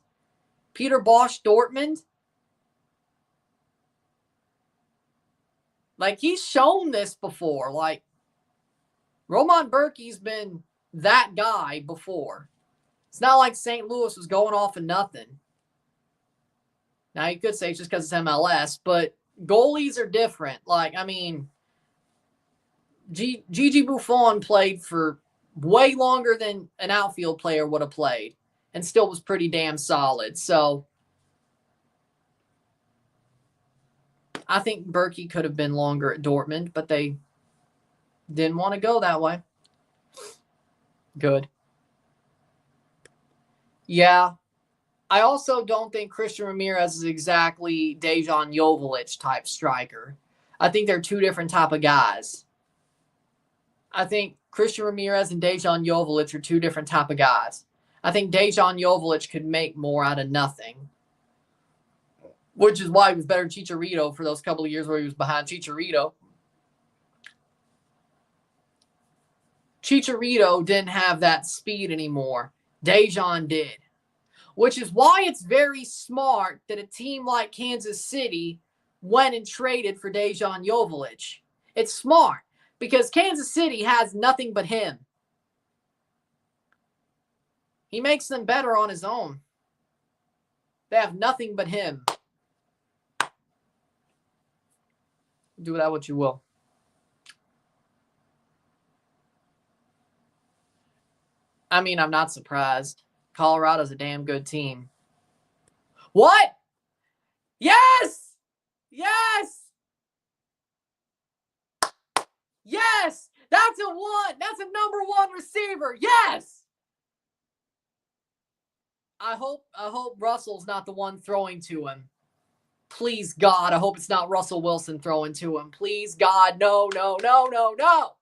Peter Bosch Dortmund. He's shown this before. Roman Berkey's been that guy before. It's not like St. Louis was going off of nothing. Now, you could say it's just because it's MLS, but goalies are different. Gigi Buffon played for way longer than an outfield player would have played, and still was pretty damn solid. So, I think Berkey could have been longer at Dortmund, but they didn't want to go that way. Good. Yeah. I also don't think Christian Ramirez is exactly Dejan Joveljic type striker. I think they're two different type of guys. I think Christian Ramirez and Dejan Joveljic are two different type of guys. I think Dejan Joveljic could make more out of nothing, which is why he was better than Chicharito for those couple of years where he was behind Chicharito. Chicharito didn't have that speed anymore. Dejan did. Which is why it's very smart that a team like Kansas City went and traded for Dejan Joveljic. It's smart because Kansas City has nothing but him. He makes them better on his own. They have nothing but him. Do with that what you will. I mean, I'm not surprised. Colorado's a damn good team. What? Yes! Yes! Yes! That's a one. That's a number one receiver. Yes! I hope Russell's not the one throwing to him. Please, God, I hope it's not Russell Wilson throwing to him. Please, God, no, no, no, no, no.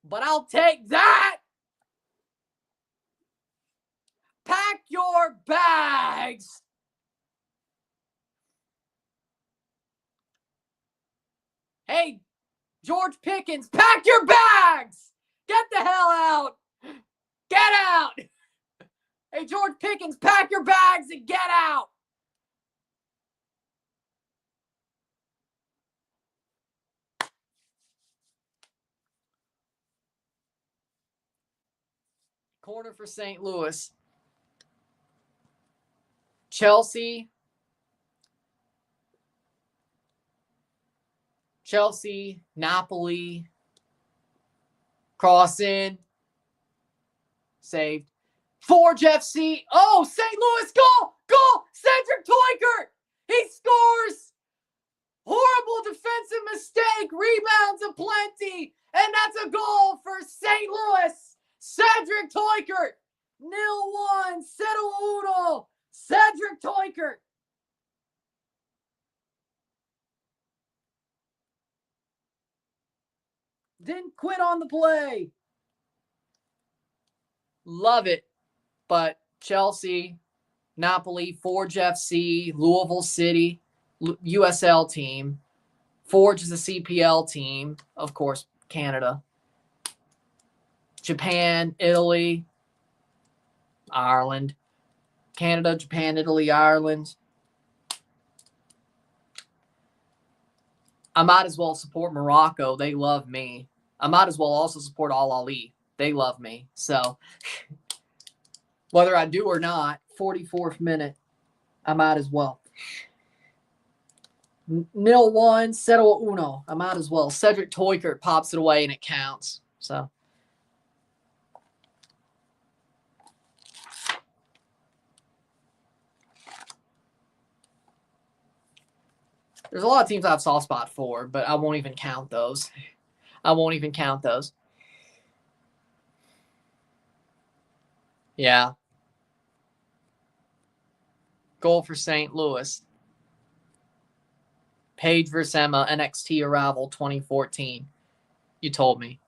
But I'll take that. Pack your bags. Hey, George Pickens, pack your bags. Get the hell out. Get out. Hey, George Pickens, pack your bags and get out. Corner for St. Louis. Chelsea, Napoli, cross in, saved. Forge FC. Oh, St. Louis goal, Cedric Toikert. He scores. Horrible defensive mistake, rebounds aplenty, and that's a goal for St. Louis. Cedric Toikert. 0-1, 0-1. Cedric Toikert. Didn't quit on the play. Love it. But Chelsea, Napoli, Forge FC, Louisville City, USL team. Forge is a CPL team. Of course, Canada. Japan, Italy, Ireland. Canada, Japan, Italy, Ireland. I might as well support Morocco. They love me. I might as well also support Al Ali. They love me. So, whether I do or not, 44th minute, I might as well. 0-1, 0-1. I might as well. Cedric Toikert pops it away and it counts. So, there's a lot of teams I have soft spot for, but I won't even count those. Yeah. Goal for St. Louis. Paige vs. Emma, NXT Arrival 2014. You told me.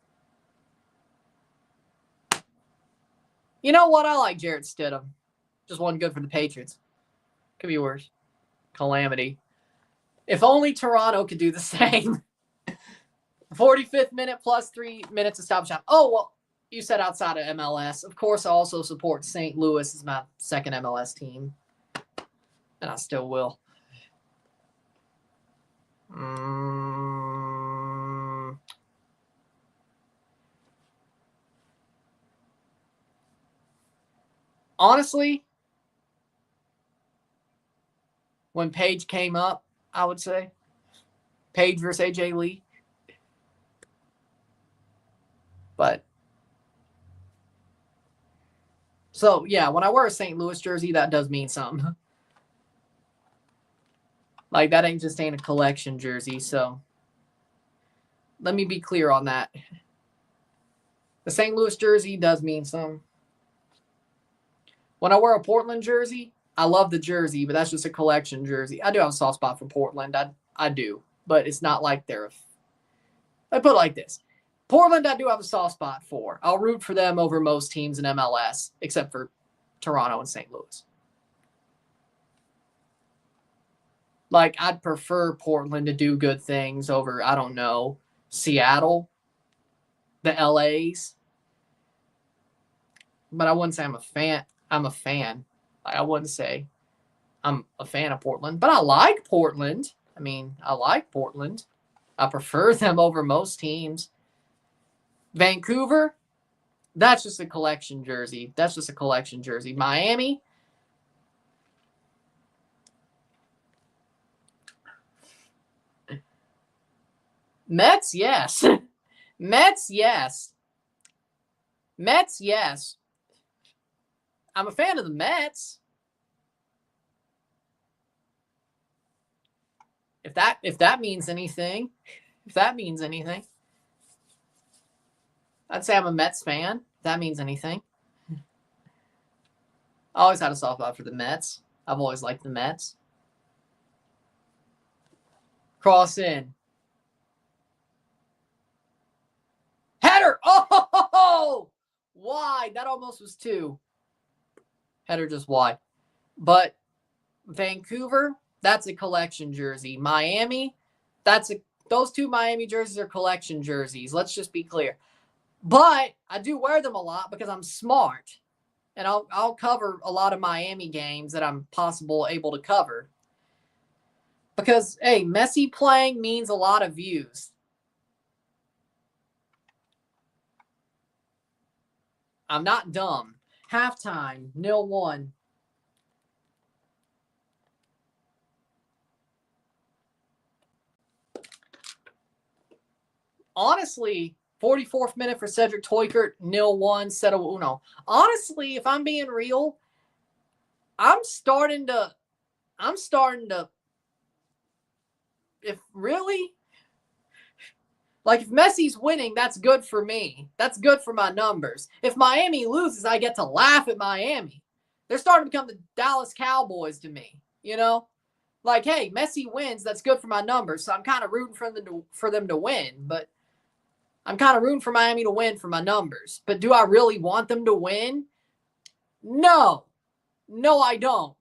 You know what? I like Jarrett Stidham. Just wasn't good for the Patriots. Could be worse. Calamity. If only Toronto could do the same. 45th minute plus 3 minutes of stop shot. Oh, well, you said outside of MLS. Of course, I also support St. Louis as my second MLS team. And I still will. Honestly, when Paige came up, I would say Paige versus AJ Lee. But so yeah, when I wear a St. Louis jersey, that does mean something. Like that ain't a collection jersey, so let me be clear on that. The St. Louis jersey does mean something. When I wear a Portland jersey, I love the jersey, but that's just a collection jersey. I do have a soft spot for Portland. I do, but it's not like they're. I put it like this. Portland, I do have a soft spot for. I'll root for them over most teams in MLS, except for Toronto and St. Louis. Like, I'd prefer Portland to do good things over, I don't know, Seattle, the LAs. But I wouldn't say I'm a fan. I'm a fan. I wouldn't say I'm a fan of Portland. But I like Portland. I like Portland. I prefer them over most teams. Vancouver, that's just a collection jersey. Miami, Mets, yes. Mets, yes. Mets, yes. I'm a fan of the Mets. If that means anything, I'd say I'm a Mets fan. If that means anything. I always had a soft spot for the Mets. I've always liked the Mets. Cross in. Header! Oh! Wide. That almost was 2. Header just wide. But Vancouver, that's a collection jersey. Miami, those 2 Miami jerseys are collection jerseys. Let's just be clear. But I do wear them a lot because I'm smart. And I'll cover a lot of Miami games that I'm able to cover. Because, hey, Messi playing means a lot of views. I'm not dumb. Halftime, 0-1. Honestly, 44th minute for Cedric Toykert, 0-1, Settle Uno. Honestly, if I'm being real, I'm starting to, if really, like if Messi's winning, that's good for me. That's good for my numbers. If Miami loses, I get to laugh at Miami. They're starting to become the Dallas Cowboys to me, you know? Like, hey, Messi wins, that's good for my numbers. So I'm kind of rooting for them to win, but I'm kind of rooting for Miami to win for my numbers. But do I really want them to win? No. No, I don't.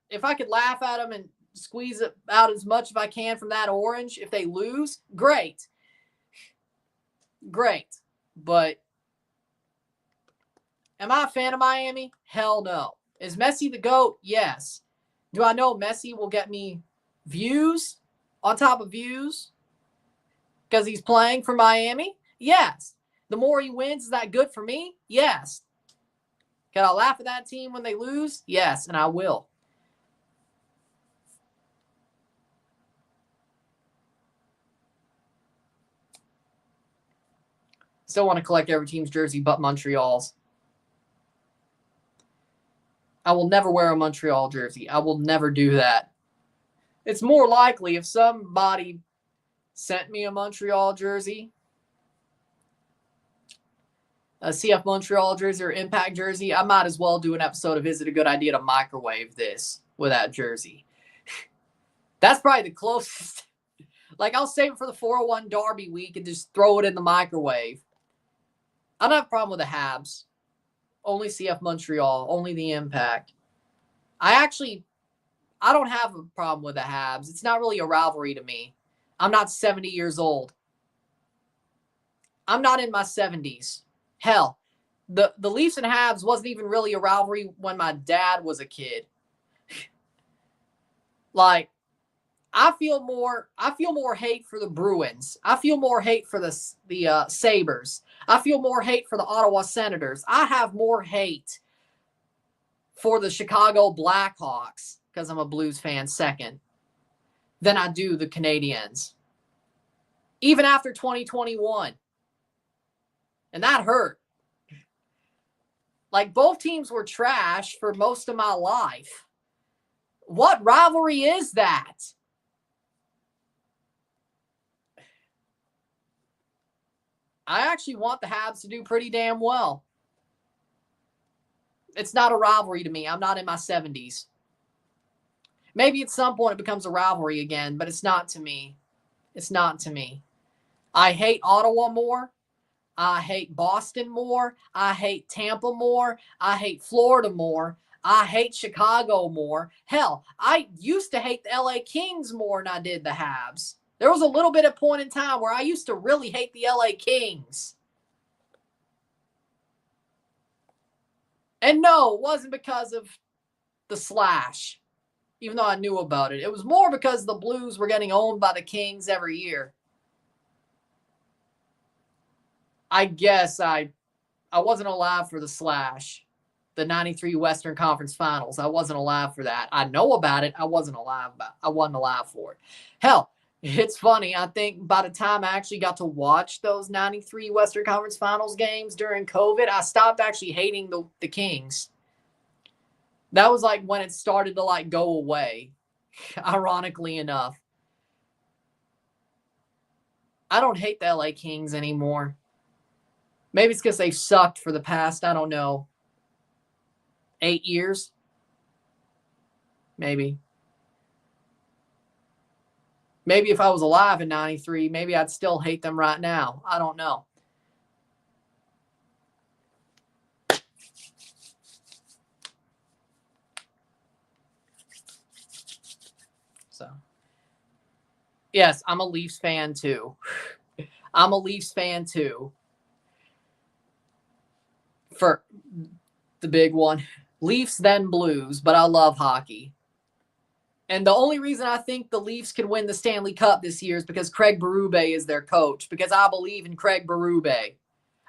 If I could laugh at them and squeeze it out as much as I can from that orange, if they lose, great. Great. But am I a fan of Miami? Hell no. Is Messi the GOAT? Yes. Do I know Messi will get me views on top of views because he's playing for Miami? Yes. The more he wins, is that good for me? Yes. Can I laugh at that team when they lose? Yes, and I will. Still want to collect every team's jersey but Montreal's. I will never wear a Montreal jersey. I will never do that. It's more likely if somebody sent me a Montreal jersey, a CF Montreal jersey or Impact jersey, I might as well do an episode of Is It a Good Idea to Microwave This with that jersey? That's probably the closest. Like, I'll save it for the 401 Derby week and just throw it in the microwave. I don't have a problem with the Habs. Only CF Montreal. Only the Impact. I don't have a problem with the Habs. It's not really a rivalry to me. I'm not 70 years old. I'm not in my 70s. Hell, the Leafs and Habs wasn't even really a rivalry when my dad was a kid. Like, I feel more hate for the Bruins. I feel more hate for the Sabres. I feel more hate for the Ottawa Senators. I have more hate for the Chicago Blackhawks, because I'm a Blues fan second, than I do the Canadiens. Even after 2021. And that hurt. Like, both teams were trash for most of my life. What rivalry is that? I actually want the Habs to do pretty damn well. It's not a rivalry to me. I'm not in my 70s. Maybe at some point it becomes a rivalry again, but it's not to me. It's not to me. I hate Ottawa more. I hate Boston more. I hate Tampa more. I hate Florida more. I hate Chicago more. Hell, I used to hate the LA Kings more than I did the Habs. There was a little bit of point in time where I used to really hate the LA Kings. And no, it wasn't because of the slash, even though I knew about it. It was more because the Blues were getting owned by the Kings every year. I guess I wasn't alive for the slash, the 93 Western Conference Finals. I wasn't alive for that. I know about it. I wasn't alive for it. Hell, It's funny. I think by the time I actually got to watch those 93 Western Conference Finals games during COVID, I stopped actually hating the Kings. That was like when it started to like go away, ironically enough. I don't hate the LA Kings anymore. Maybe it's because they've sucked for the past, I don't know, 8 years. Maybe. Maybe if I was alive in 93, maybe I'd still hate them right now. I don't know. So, yes, I'm a Leafs fan too. I'm a Leafs fan too. For the big one. Leafs, then Blues, but I love hockey. And the only reason I think the Leafs can win the Stanley Cup this year is because Craig Berube is their coach, because I believe in Craig Berube.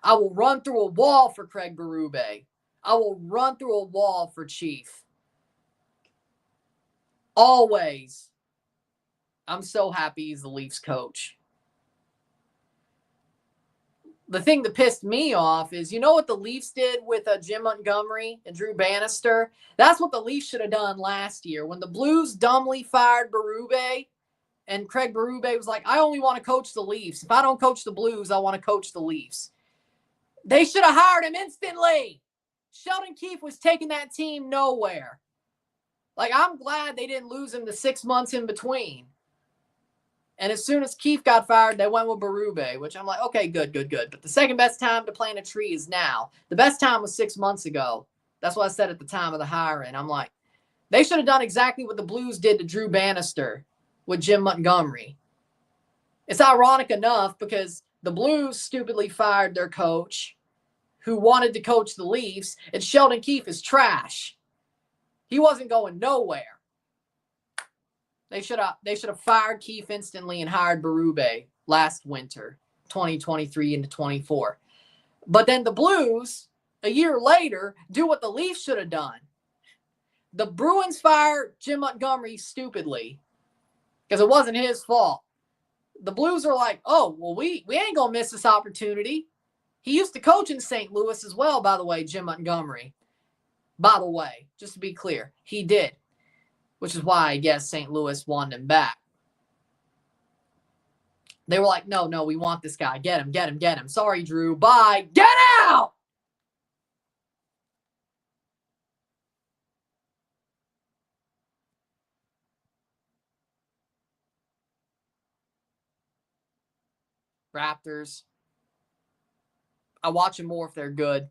I will run through a wall for Craig Berube. I will run through a wall for Chief. Always. I'm so happy he's the Leafs coach. The thing that pissed me off is, you know what the Leafs did with Jim Montgomery and Drew Bannister? That's what the Leafs should have done last year. When the Blues dumbly fired Berube, and Craig Berube was like, I only want to coach the Leafs. If I don't coach the Blues, I want to coach the Leafs. They should have hired him instantly. Sheldon Keefe was taking that team nowhere. Like, I'm glad they didn't lose him the 6 months in between. And as soon as Keefe got fired, they went with Berube, which I'm like, okay, good. But the second best time to plant a tree is now. The best time was 6 months ago. That's what I said at the time of the hiring. I'm like, they should have done exactly what the Blues did to Drew Bannister with Jim Montgomery. It's ironic enough because the Blues stupidly fired their coach who wanted to coach the Leafs, and Sheldon Keefe is trash. He wasn't going nowhere. They should have fired Keefe instantly and hired Berube last winter, 2023 into 24. But then the Blues, a year later, do what the Leafs should have done. The Bruins fire Jim Montgomery stupidly because it wasn't his fault. The Blues are like, oh, well, we ain't going to miss this opportunity. He used to coach in St. Louis as well, by the way, Jim Montgomery. By the way, just to be clear, he did. Which is why I guess St. Louis wanted him back. They were like, no, we want this guy. Get him. Sorry, Drew. Bye. Get out! Raptors. I watch them more if they're good.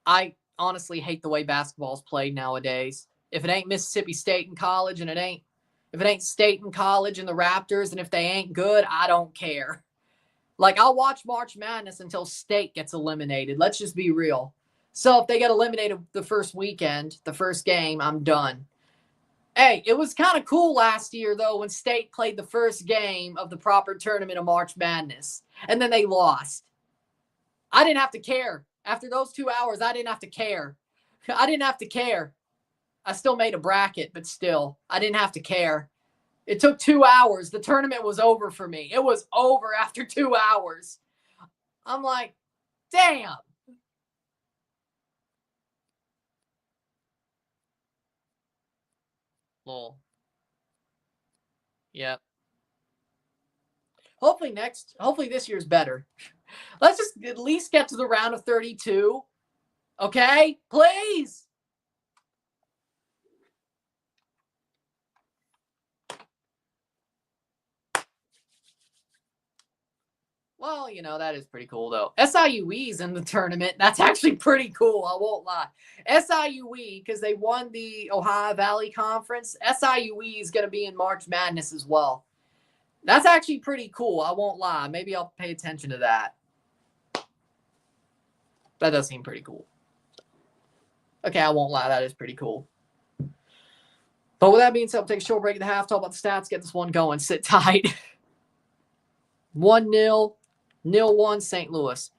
I honestly hate the way basketball's played nowadays. If it ain't Mississippi State in college and if it ain't State in college and the Raptors, and if they ain't good, I don't care. Like, I'll watch March Madness until State gets eliminated. Let's just be real. So if they get eliminated the first weekend, the first game, I'm done. Hey, it was kind of cool last year, though, when State played the first game of the proper tournament of March Madness, and then they lost. I didn't have to care. After those 2 hours, I didn't have to care. I didn't have to care. I still made a bracket, but still, I didn't have to care. It took 2 hours. The tournament was over for me. It was over after 2 hours. I'm like, damn. Lol. Yep. Hopefully this year's better. Let's just at least get to the round of 32. Okay? Please. Well, that is pretty cool, though. SIUE's in the tournament. That's actually pretty cool. I won't lie. SIUE, because they won the Ohio Valley Conference, SIUE is going to be in March Madness as well. That's actually pretty cool. I won't lie. Maybe I'll pay attention to that. That does seem pretty cool. Okay, I won't lie. That is pretty cool. But with that being said, we'll take a short break at the half, talk about the stats, get this one going. Sit tight. 1-0, 0-1 St. Louis.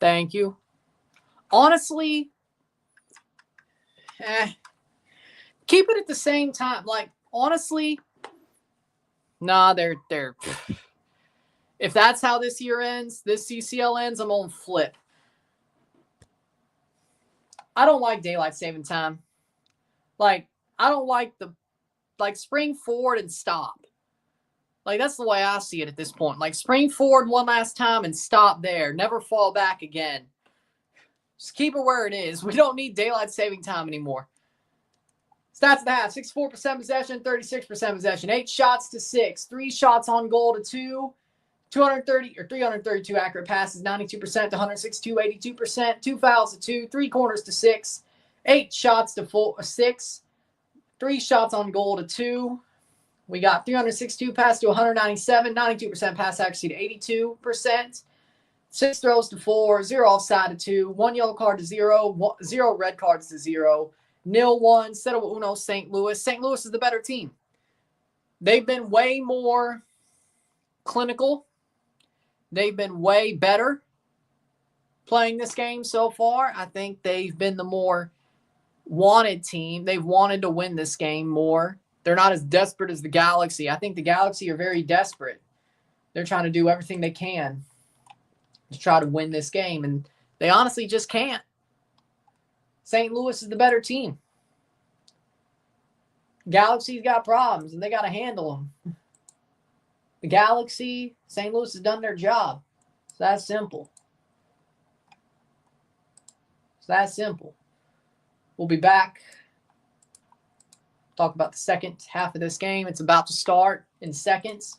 Thank you. Honestly, keep it at the same time. Like, honestly, nah, they're if that's how this year ends, this CCL ends, I'm gonna flip. I don't like daylight saving time. Like, I don't like spring forward and stop. Like, that's the way I see it at this point. Like, spring forward one last time and stop there. Never fall back again. Just keep it where it is. We don't need daylight saving time anymore. Stats of the half: 64% possession, 36% possession, 8 shots to 6, 3 shots on goal to 2, 332 accurate passes, 92% to 162, 82%, 2 fouls to 2, 3 corners to 6, 8 shots to 6, 3 shots on goal to 2. We got 362 pass to 197, 92% pass accuracy to 82%, 6 throws to 4, 0 offside to 2, 1 yellow card to 0, 0 red cards to 0, 0-1, settle uno St. Louis. St. Louis is the better team. They've been way more clinical. They've been way better playing this game so far. I think they've been the more wanted team. They've wanted to win this game more. They're not as desperate as the Galaxy. I think the Galaxy are very desperate. They're trying to do everything they can to try to win this game, and they honestly just can't. St. Louis is the better team. Galaxy's got problems, and they got to handle them. The Galaxy, St. Louis has done their job. It's that simple. It's that simple. We'll be back. Talk about the second half of this game. It's about to start in seconds.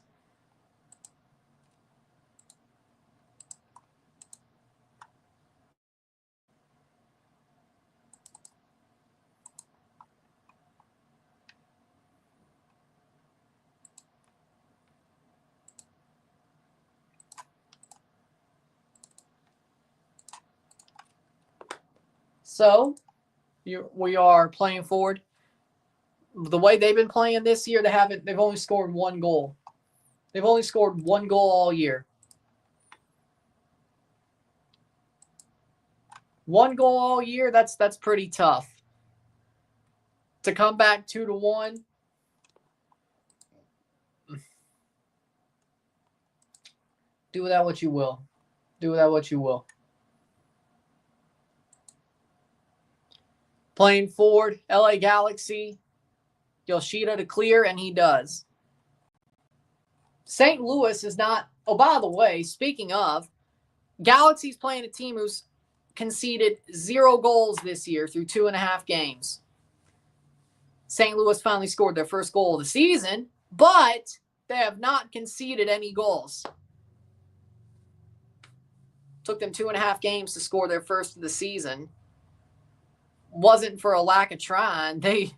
So, we are playing forward. The way they've been playing this year, they've only scored 1 goal. They've only scored 1 goal all year. 1 goal all year, that's pretty tough. To come back 2-1. Do with that what you will. Do with that what you will. Playing forward, LA Galaxy, Yoshida to clear, and he does. St. Louis is not. Oh, by the way, speaking of, Galaxy's playing a team who's conceded 0 goals this year through 2.5 games. St. Louis finally scored their first goal of the season, but they have not conceded any goals. Took them 2.5 games to score their first of the season. Wasn't for a lack of trying. They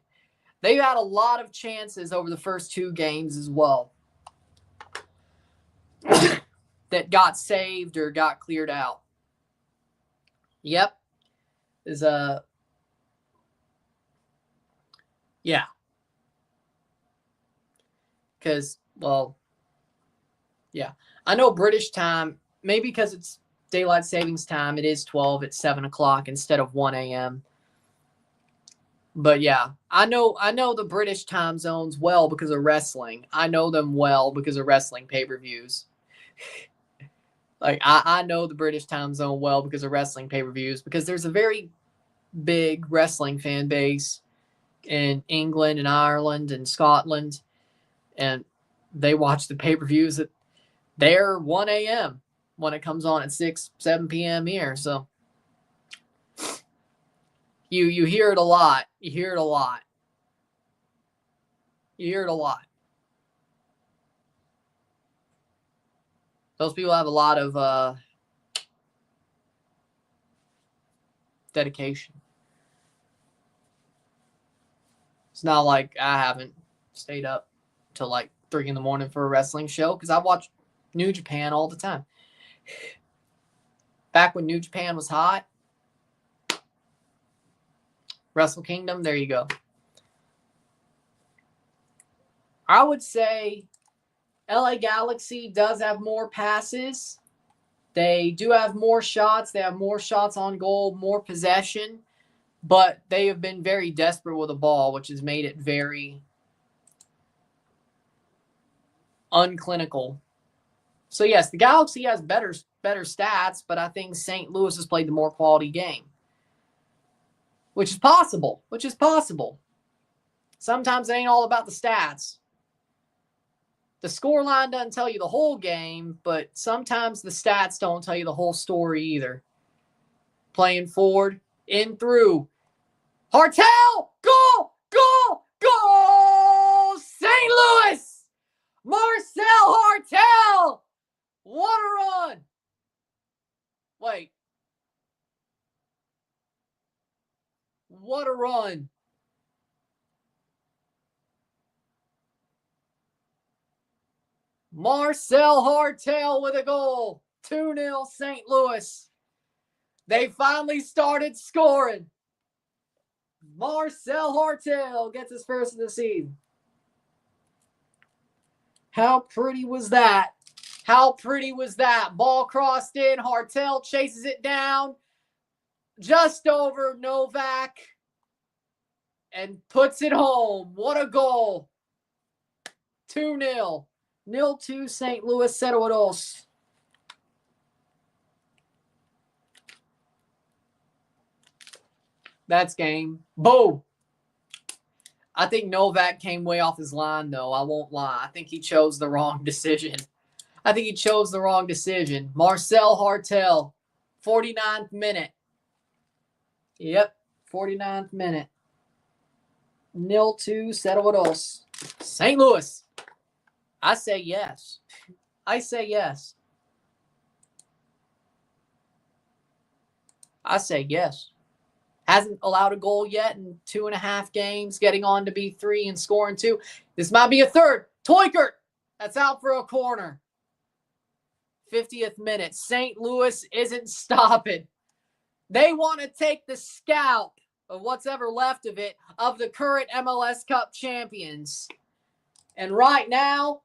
had a lot of chances over the first 2 games as well that got saved or got cleared out. Yep. Yeah. Because, well, yeah. I know British time, maybe because it's daylight savings time, it is 12 at 7 o'clock instead of 1 a.m. But yeah, I know the British time zones well because of wrestling. I know them well because of wrestling pay-per-views. Like, I know the British time zone well because of wrestling pay-per-views, because there's a very big wrestling fan base in England and Ireland and Scotland, and they watch the pay-per-views at their 1 a.m. when it comes on at 6, 7 p.m. here. So you hear it a lot. You hear it a lot. You hear it a lot. Those people have a lot of dedication. It's not like I haven't stayed up till like 3 in the morning for a wrestling show, because I watch New Japan all the time. Back when New Japan was hot, Wrestle Kingdom, there you go. I would say LA Galaxy does have more passes, They do have more shots. They have more shots on goal, more possession, but they have been very desperate with the ball, which has made it very unclinical. So, yes, the Galaxy has better stats, but I think St. Louis has played the more quality game, which is possible, Sometimes it ain't all about the stats. The scoreline doesn't tell you the whole game, but sometimes the stats don't tell you the whole story either. Playing forward, in through. Hartel! Goal! Goal! Goal! St. Louis! Marcel Hartel! What a run! Wait. What a run. Marcel Hartel with a goal. 2-0 St. Louis. They finally started scoring. Marcel Hartel gets his first of the season. How pretty was that? How pretty was that? Ball crossed in. Hartel chases it down. Just over Novak. And puts it home. What a goal. 2-0. 0-2 St. Louis 0-2. That's game. Boom. I think Novak came way off his line, though. I won't lie. I think he chose the wrong decision. Marcel Hartel, 49th minute. Yep, 49th minute. 0-2 0-2. St. Louis. I say yes. I say yes. Hasn't allowed a goal yet in 2.5 games, getting on to be 3 and scoring 2. This might be a third. Teukert. That's out for a corner. 50th minute. St. Louis isn't stopping. They want to take the scalp of what's ever left of it of the current MLS Cup champions. And right now,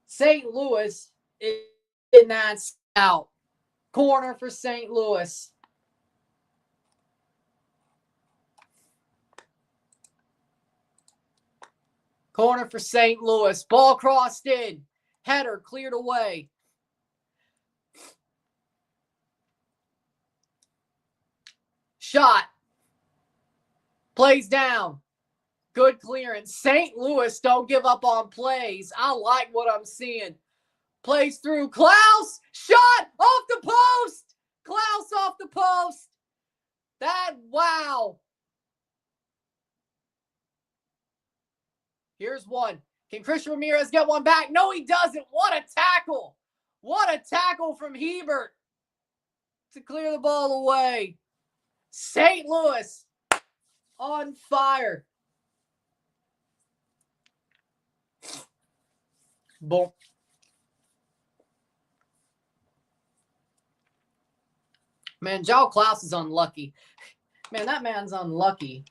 St. Louis is in that scalp. Corner for St. Louis. Corner for St. Louis. Ball crossed in. Header cleared away. Shot. Plays down. Good clearance. St. Louis don't give up on plays. I like what I'm seeing. Plays through. Klaus. Shot off the post. Klaus off the post. Wow. Here's one. Can Christian Ramirez get one back? No, he doesn't. What a tackle. What a tackle from Hebert to clear the ball away. St. Louis on fire. Boom. Man, João Klaus is unlucky. Man, that man's unlucky.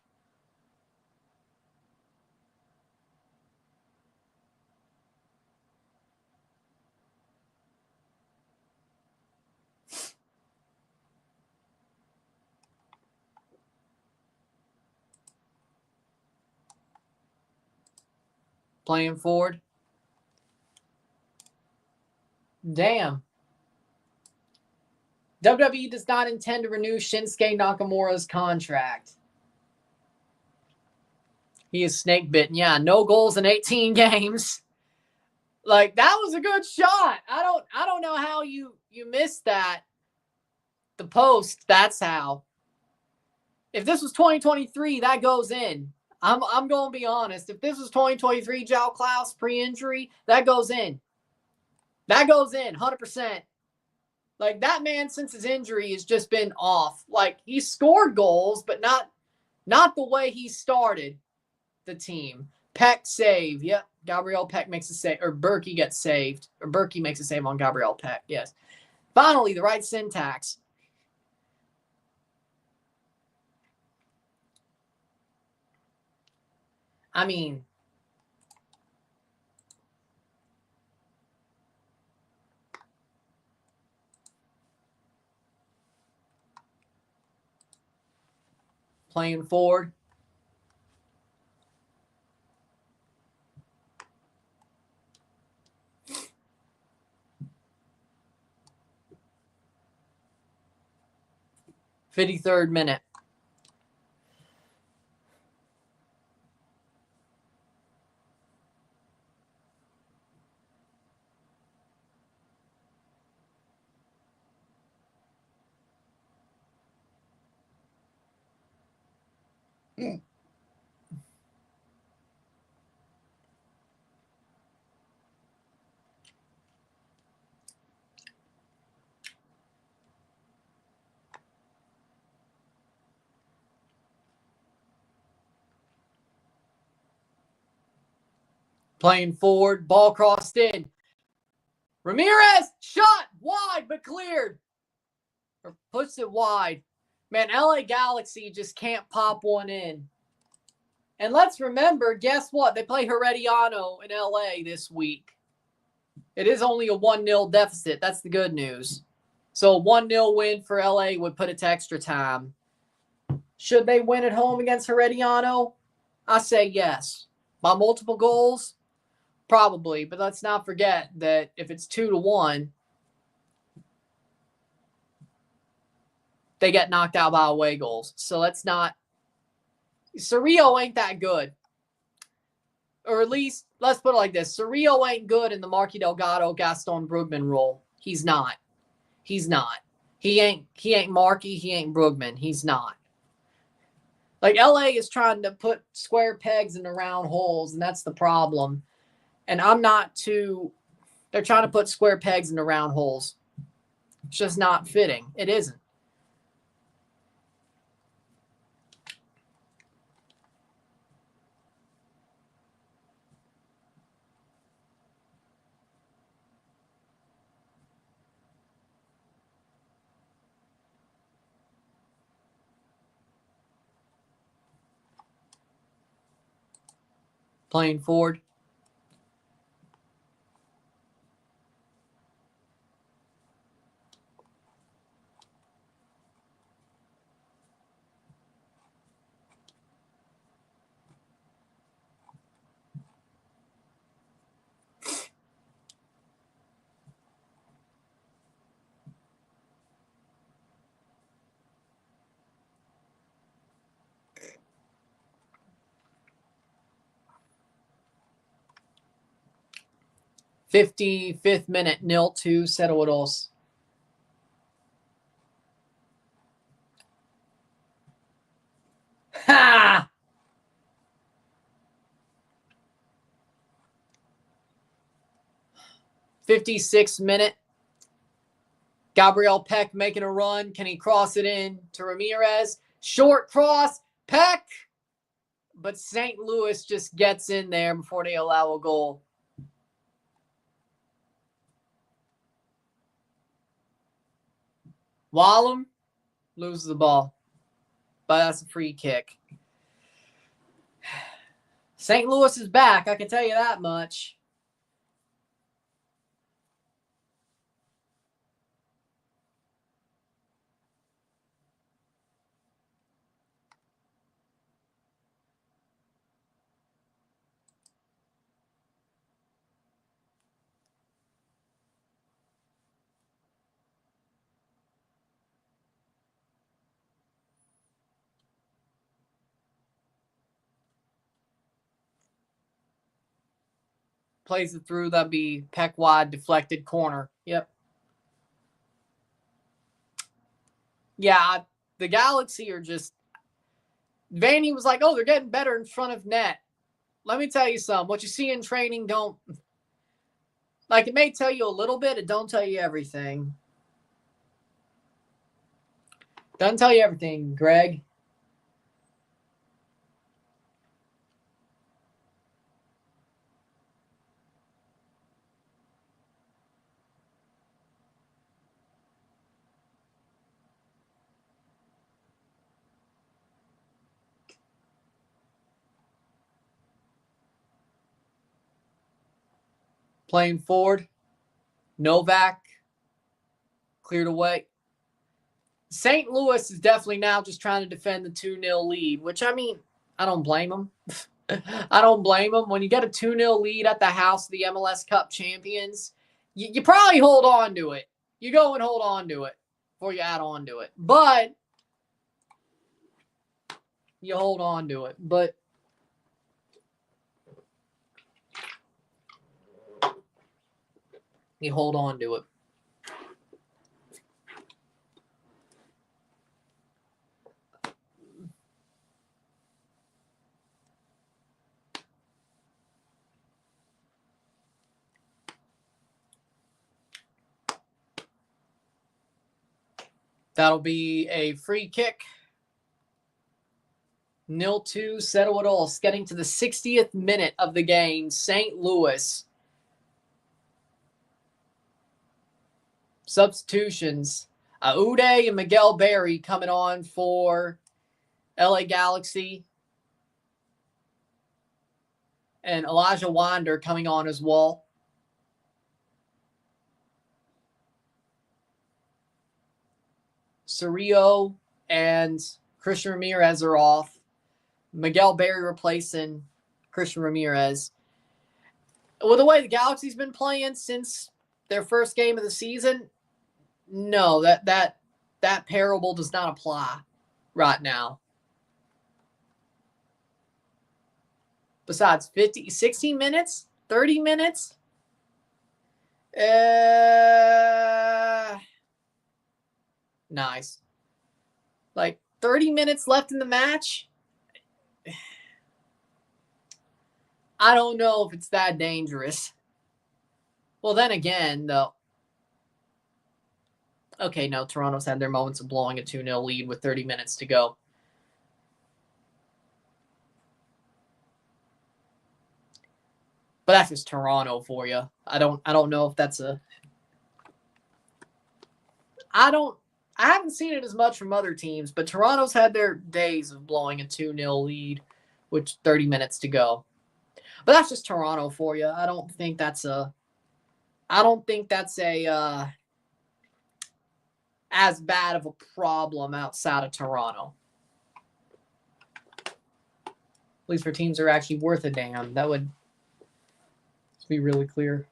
Playing forward. Damn. WWE does not intend to renew Shinsuke Nakamura's contract. He is snake bitten. Yeah, no goals in 18 games. Like, that was a good shot. I don't know how you missed that. The post, that's how. If this was 2023, that goes in. I'm going to be honest. If this was 2023, João Klaus pre-injury, that goes in. That goes in, 100%. Like, that man, since his injury, has just been off. Like, he scored goals, but not the way he started the team. Peck save. Yep, Gabriel Peck makes a save. Or Berkey gets saved. Or Berkey makes a save on Gabriel Peck, yes. Finally, the right syntax. I mean, Playing forward. .53rd minute. Playing forward, ball crossed in. Ramirez, shot, wide, but cleared. Or puts it wide. Man, LA Galaxy just can't pop one in. And let's remember, guess what? They play Herediano in LA this week. It is only a 1-0 deficit. That's the good news. So a 1-0 win for LA would put it to extra time. Should they win at home against Herediano? I say yes. By multiple goals? Probably. But let's not forget that if it's 2-1, they get knocked out by away goals. So let's not. Cerrillo ain't that good. Or at least, let's put it like this. Cerrillo ain't good in the Marky Delgado, Gaston Brugman role. He's not. He's not. He ain't Marky. He ain't Brugman. He's not. Like, LA is trying to put square pegs into round holes, and that's the problem. And I'm not too. They're trying to put square pegs into round holes. It's just not fitting. It isn't. Playing forward. .55th minute, 0-2, Cereros. Ha! .56th minute. Gabriel Peck making a run. Can he cross it in to Ramirez? Short cross. Peck. But St. Louis just gets in there before they allow a goal. Wallum loses the ball. But that's a free kick. St. Louis is back, I can tell you that much. Plays it through. That'd be Peck wide, deflected corner. Yep. Yeah, the Galaxy are just. Vaney was like, oh, they're getting better in front of net. Let me tell you something. What you see in training don't. Like, it may tell you a little bit. It don't tell you everything. Doesn't tell you everything, Greg. Playing forward. Novak. Cleared away. St. Louis is definitely now just trying to defend the 2-0 lead, which, I mean, I don't blame them. I don't blame them. When you get a 2-0 lead at the house of the MLS Cup champions, you probably hold on to it. You go and hold on to it before you add on to it. But you hold on to it. But you hold on to it. That'll be a free kick. 0-2, settle it all. Getting to the 60th minute of the game. St. Louis. Substitutions. Uday and Miguel Berry coming on for LA Galaxy. And Elijah Wander coming on as well. Cerrillo and Christian Ramirez are off. Miguel Berry replacing Christian Ramirez. Well, the way the Galaxy's been playing since their first game of the season, no, that parable does not apply right now. Besides 16 minutes, 30 minutes. Nice. Like 30 minutes left in the match. I don't know if it's that dangerous. Well, then again, though. Okay, no, Toronto's had their moments of blowing a 2-0 lead with 30 minutes to go. But that's just Toronto for you. I don't know if that's a. I haven't seen it as much from other teams, but Toronto's had their days of blowing a 2-0 lead with 30 minutes to go. But that's just Toronto for you. I don't think that's a as bad of a problem outside of Toronto. At least for teams that are actually worth a damn. That would be really clear.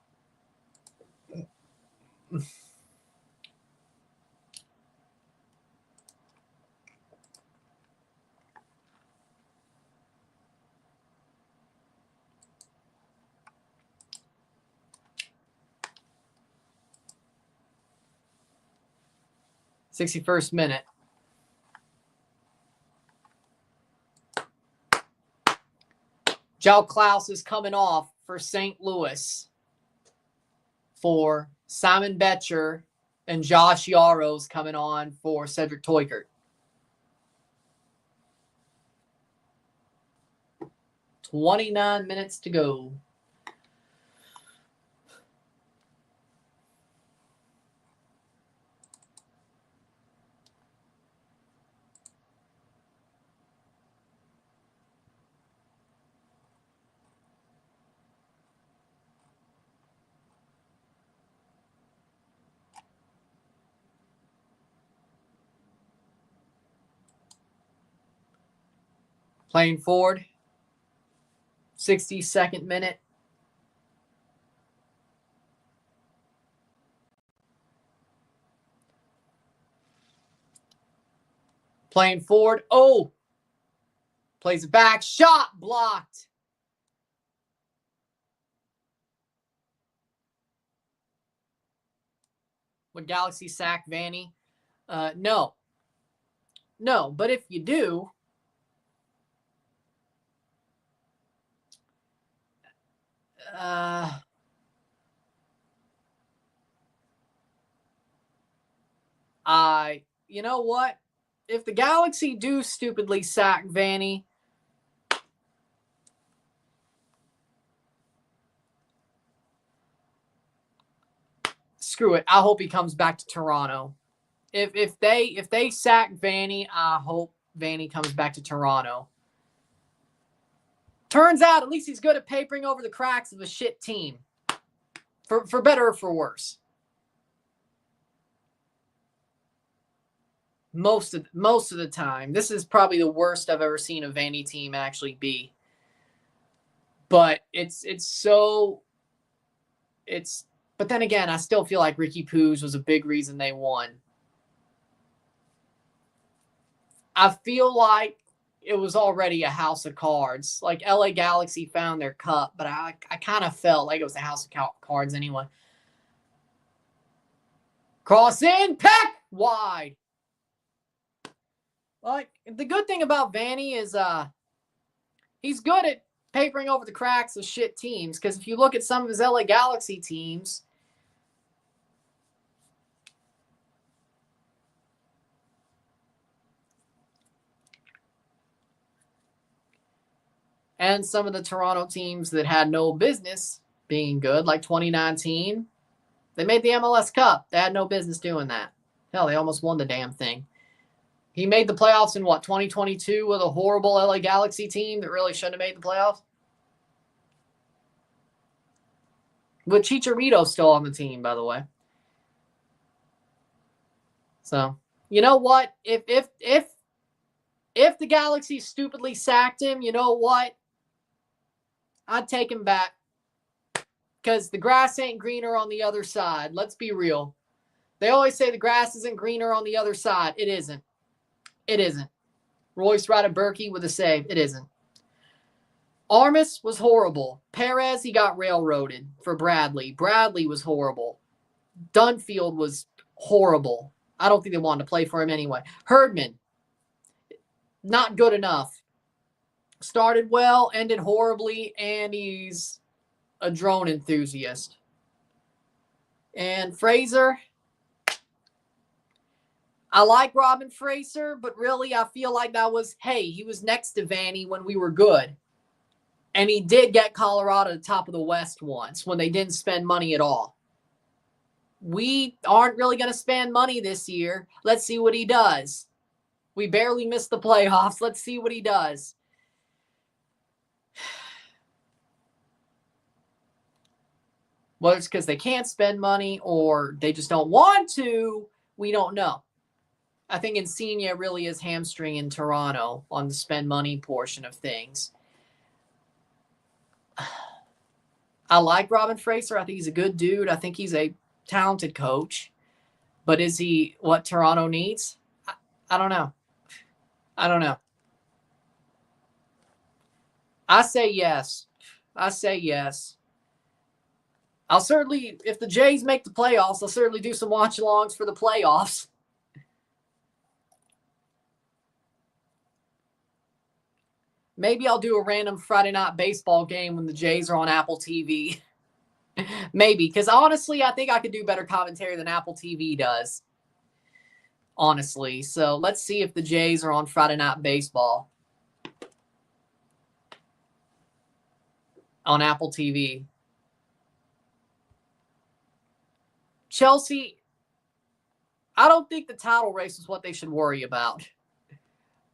'61st minute. João Klaus is coming off for St. Louis for Simon Betcher, and Josh Yaro's coming on for Cedric Teukert. 29 minutes to go. Playing forward. 62nd minute. Playing forward. Oh! Plays it back. Shot blocked. Would Galaxy sack Vanny? No. No, but if you do, you know what? If the Galaxy do stupidly sack Vanny, screw it. I hope he comes back to Toronto. If they sack Vanny, I hope Vanny comes back to Toronto. Turns out, at least he's good at papering over the cracks of a shit team. For better or for worse. most of the time. This is probably the worst I've ever seen a Vandy team actually be. But but then again, I still feel like Ricky Poos was a big reason they won. I feel like it was already a house of cards. Like LA Galaxy found their cup, but I kind of felt like it was a house of cards anyway. Cross in, peck wide. Like the good thing about Vanny is he's good at papering over the cracks of shit teams. Because if you look at some of his LA Galaxy teams, and some of the Toronto teams that had no business being good, like 2019, they made the MLS Cup. They had no business doing that. Hell, they almost won the damn thing. He made the playoffs in, 2022 with a horrible LA Galaxy team that really shouldn't have made the playoffs? With Chicharito still on the team, by the way. So, you know what? If the Galaxy stupidly sacked him, you know what? I'd take him back. Because the grass ain't greener on the other side. Let's be real. They always say the grass isn't greener on the other side. It isn't. It isn't. Royce Berkey with a save. It isn't. Armas was horrible. Perez, he got railroaded for Bradley. Bradley was horrible. Dunfield was horrible. I don't think they wanted to play for him anyway. Herdman, not good enough. Started well, ended horribly, and he's a drone enthusiast. And Fraser, I like Robin Fraser, but really I feel like he was next to Vanny when we were good. And he did get Colorado to the top of the West once when they didn't spend money at all. We aren't really going to spend money this year. Let's see what he does. We barely missed the playoffs. Let's see what he does. Whether it's because they can't spend money or they just don't want to, we don't know. I think Insigne really is hamstringing Toronto on the spend money portion of things. I like Robin Fraser. I think he's a good dude. I think he's a talented coach. But is he what Toronto needs? I don't know. I don't know. I say yes. I'll certainly, if the Jays make the playoffs, I'll certainly do some watch-alongs for the playoffs. Maybe I'll do a random Friday night baseball game when the Jays are on Apple TV. Maybe, because honestly, I think I could do better commentary than Apple TV does. Honestly. So let's see if the Jays are on Friday night baseball on Apple TV. Chelsea, I don't think the title race is what they should worry about.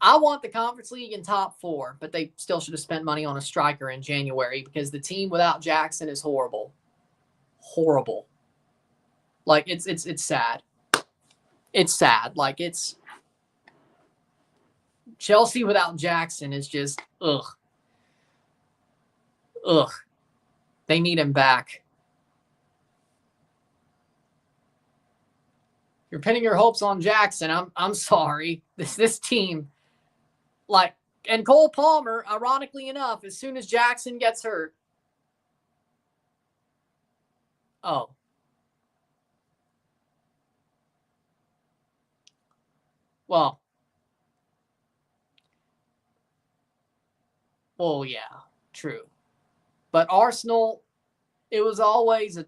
I want the Conference League in top 4, but they still should have spent money on a striker in January because the team without Jackson is horrible. Horrible. Like, it's sad. It's sad. Like, it's... Chelsea without Jackson is just, ugh. Ugh. They need him back. You're pinning your hopes on Jackson. I'm sorry. This team... Like, and Cole Palmer, ironically enough, as soon as Jackson gets hurt. Oh. Well, yeah, true. But Arsenal, it was always a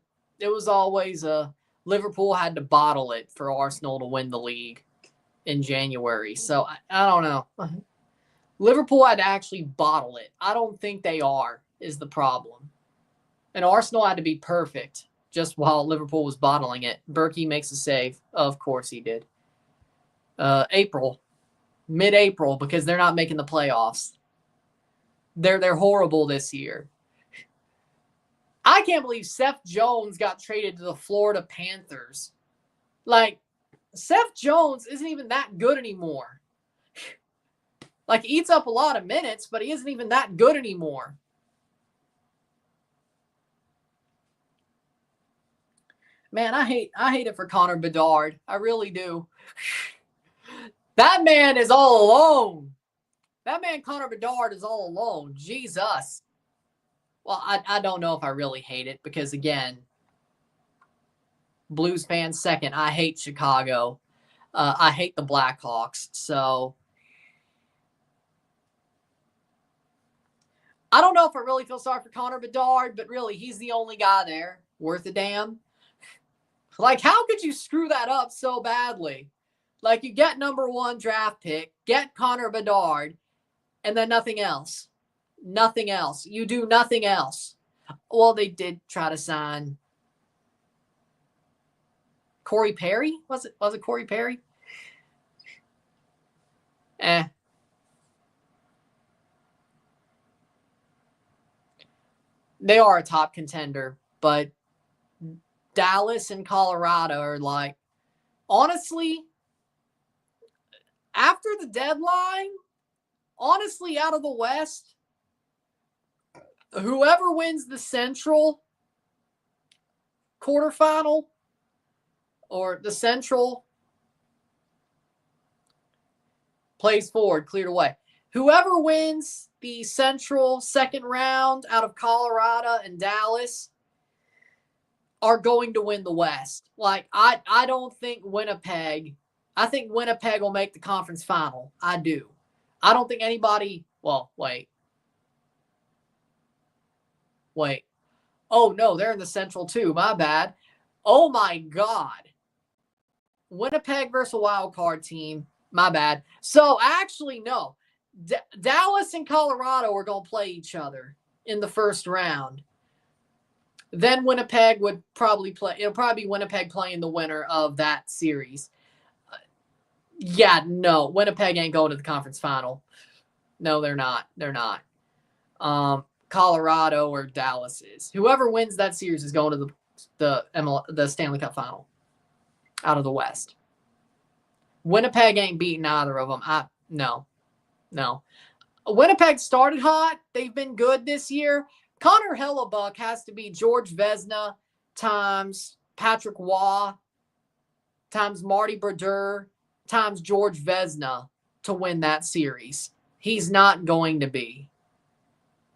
Liverpool had to bottle it for Arsenal to win the league in January. So I don't know. Liverpool had to actually bottle it. I don't think they is the problem. And Arsenal had to be perfect just while Liverpool was bottling it. Berkey makes a save. Of course he did. Mid-April, because they're not making the playoffs. They're horrible this year. I can't believe Seth Jones got traded to the Florida Panthers. Like, Seth Jones isn't even that good anymore. Like, he eats up a lot of minutes, but he isn't even that good anymore. Man, I hate it for Connor Bedard. I really do. That man is all alone. That man, Connor Bedard, is all alone. Jesus. Well, I don't know if I really hate it because, again, Blues fans second. I hate Chicago. I hate the Blackhawks. So I don't know if I really feel sorry for Connor Bedard, but really, he's the only guy there worth a damn. Like, how could you screw that up so badly? Like, you get number 1 draft pick, get Connor Bedard, and then nothing else. Nothing else. You do nothing else. Well, they did try to sign Corey Perry. Was it Corey Perry? They are a top contender, but Dallas and Colorado are like, honestly, after the deadline, honestly, out of the West, whoever wins the Central quarterfinal or the Central plays forward, cleared away. Whoever wins the Central second round out of Colorado and Dallas are going to win the West. Like, I don't think Winnipeg, I think Winnipeg will make the conference final. I do. I don't think anybody, well, wait. Oh, no, they're in the Central too. My bad. Oh, my God. Winnipeg versus a wild card team. My bad. So, actually, no. Dallas and Colorado are going to play each other in the first round. Then Winnipeg would probably play. It'll probably be Winnipeg playing the winner of that series. No. Winnipeg ain't going to the conference final. No, they're not. They're not. Colorado or Dallas is. Whoever wins that series is going to the Stanley Cup final out of the West. Winnipeg ain't beating either of them. No. Winnipeg started hot. They've been good this year. Connor Hellebuck has to be George Vezina times Patrick Waugh times Marty Brodeur times George Vezina to win that series. He's not going to be.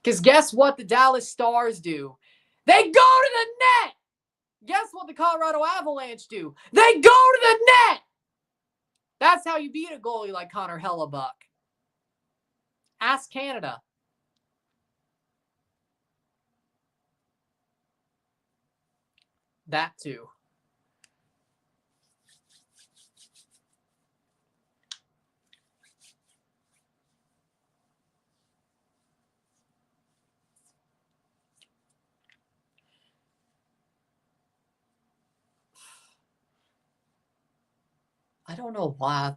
Because guess what the Dallas Stars do? They go to the net. Guess what the Colorado Avalanche do? They go to the net. That's how you beat a goalie like Connor Hellebuck. Ask Canada. That too. I don't know why I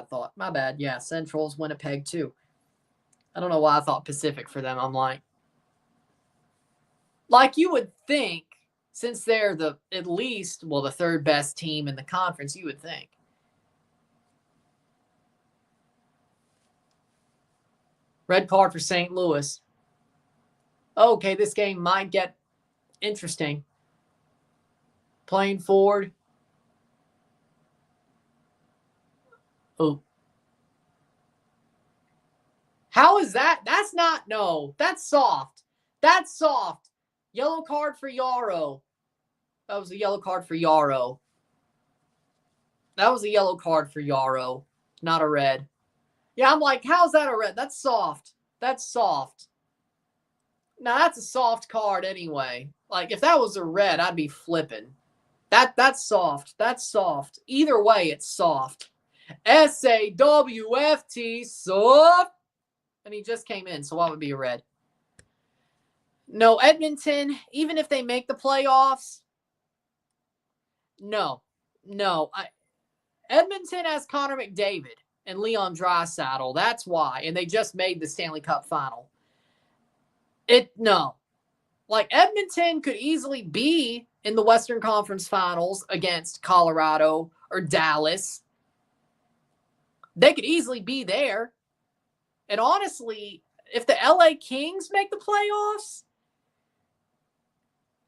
thought. My bad. Yeah, Central's Winnipeg too. I don't know why I thought Pacific for them. I'm like you would think, since they're the third best team in the conference, you would think. Red card for St. Louis. Okay, this game might get interesting. Playing forward. Oh. How is that? That's soft. That's soft. Yellow card for Yarrow. That was a yellow card for Yarrow. Not a red. Yeah, I'm like, how's that a red? That's soft. Now, that's a soft card anyway. Like, if that was a red, I'd be flipping. That's soft. Either way, it's soft. SAWFT, soft. And he just came in, so what would be a red? No, Edmonton, even if they make the playoffs, no. Edmonton has Connor McDavid and Leon Draisaitl. That's why. And they just made the Stanley Cup final. No. Like, Edmonton could easily be in the Western Conference Finals against Colorado or Dallas. They could easily be there. And honestly, if the LA Kings make the playoffs,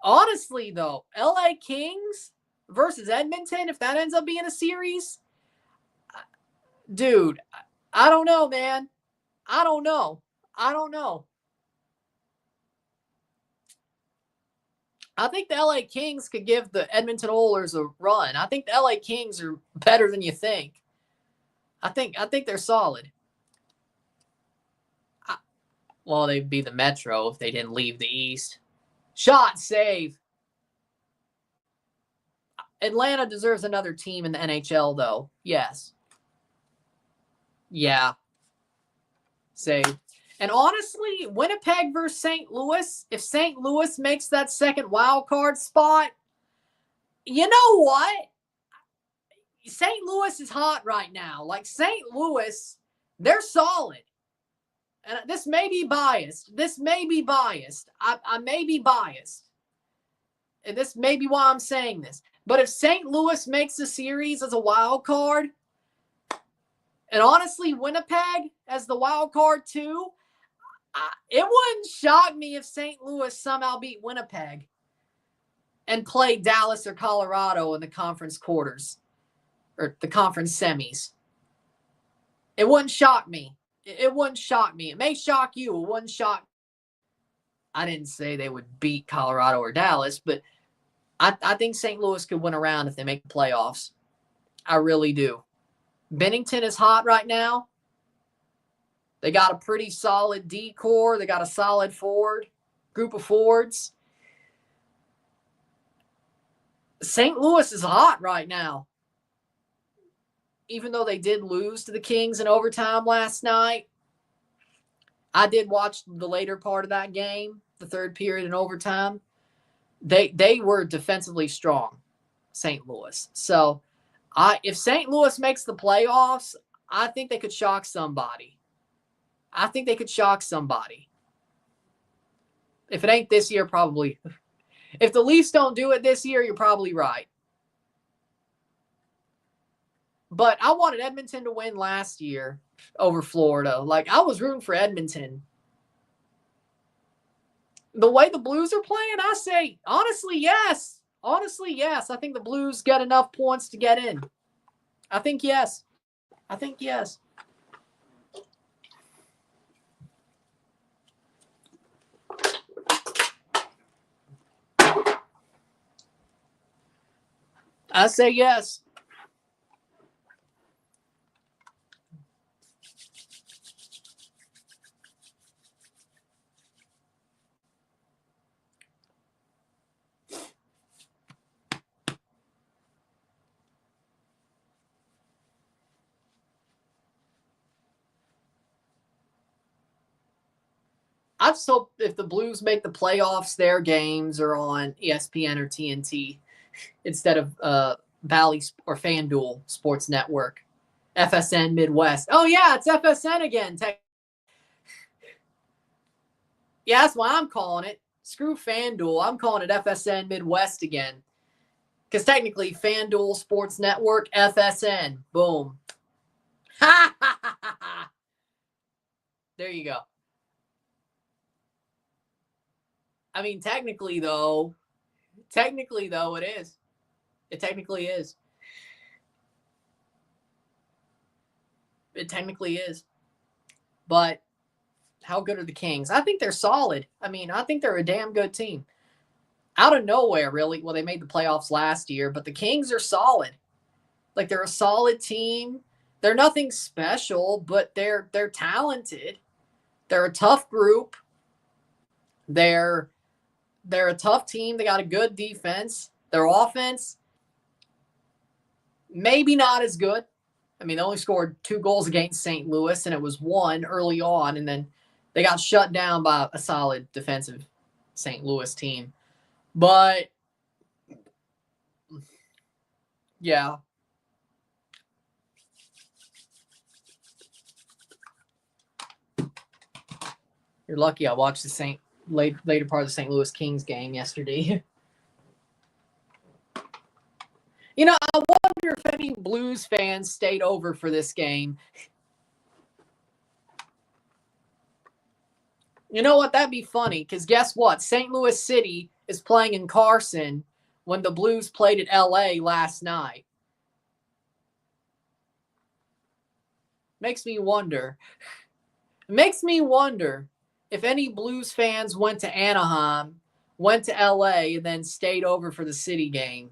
honestly, though, LA Kings versus Edmonton, if that ends up being a series, dude, I don't know, man. I don't know. I think the LA Kings could give the Edmonton Oilers a run. I think the LA Kings are better than you think. I think they're solid. Well, they'd be the Metro if they didn't leave the East. Shot, save. Atlanta deserves another team in the NHL, though. Yes. Yeah. Save. And honestly, Winnipeg versus St. Louis, if St. Louis makes that second wild card spot, you know what? St. Louis is hot right now. Like, St. Louis, they're solid. And this may be biased. I may be biased. And this may be why I'm saying this. But if St. Louis makes the series as a wild card, and honestly, Winnipeg as the wild card too, it wouldn't shock me if St. Louis somehow beat Winnipeg and played Dallas or Colorado in the conference quarters or the conference semis. It wouldn't shock me. It wouldn't shock me. It may shock you. It wouldn't shock. I didn't say they would beat Colorado or Dallas, but I think St. Louis could win around if they make the playoffs. I really do. Bennington is hot right now. They got a pretty solid D core. They got a solid group of forwards. St. Louis is hot right now. Even though they did lose to the Kings in overtime last night, I did watch the later part of that game, the third period in overtime. They were defensively strong, St. Louis. So if St. Louis makes the playoffs, I think they could shock somebody. If it ain't this year, probably. If the Leafs don't do it this year, you're probably right. But I wanted Edmonton to win last year over Florida. Like, I was rooting for Edmonton. The way the Blues are playing, I say, honestly, yes. I think the Blues get enough points to get in. I think yes. I say yes. I just hope if the Blues make the playoffs, their games are on ESPN or TNT instead of Bally or FanDuel Sports Network. FSN Midwest. Oh, yeah, it's FSN again. Yeah, that's why I'm calling it. Screw FanDuel. I'm calling it FSN Midwest again. Because technically, FanDuel Sports Network, FSN. Boom. There you go. I mean, technically, though, it is. It technically is. But how good are the Kings? I think they're solid. I mean, I think they're a damn good team. Out of nowhere, really. Well, they made the playoffs last year, but the Kings are solid. Like, they're a solid team. They're nothing special, but they're talented. They're a tough group. They're a tough team. They got a good defense. Their offense, maybe not as good. I mean, they only scored 2 goals against St. Louis, and it was 1 early on, and then they got shut down by a solid defensive St. Louis team. But, yeah. You're lucky I watched the later part of the St. Louis Kings game yesterday. You know, I wonder if any Blues fans stayed over for this game. You know what? That'd be funny, because guess what? St. Louis City is playing in Carson when the Blues played at L.A. last night. Makes me wonder. It makes me wonder if any Blues fans went to Anaheim, went to L.A., and then stayed over for the City game.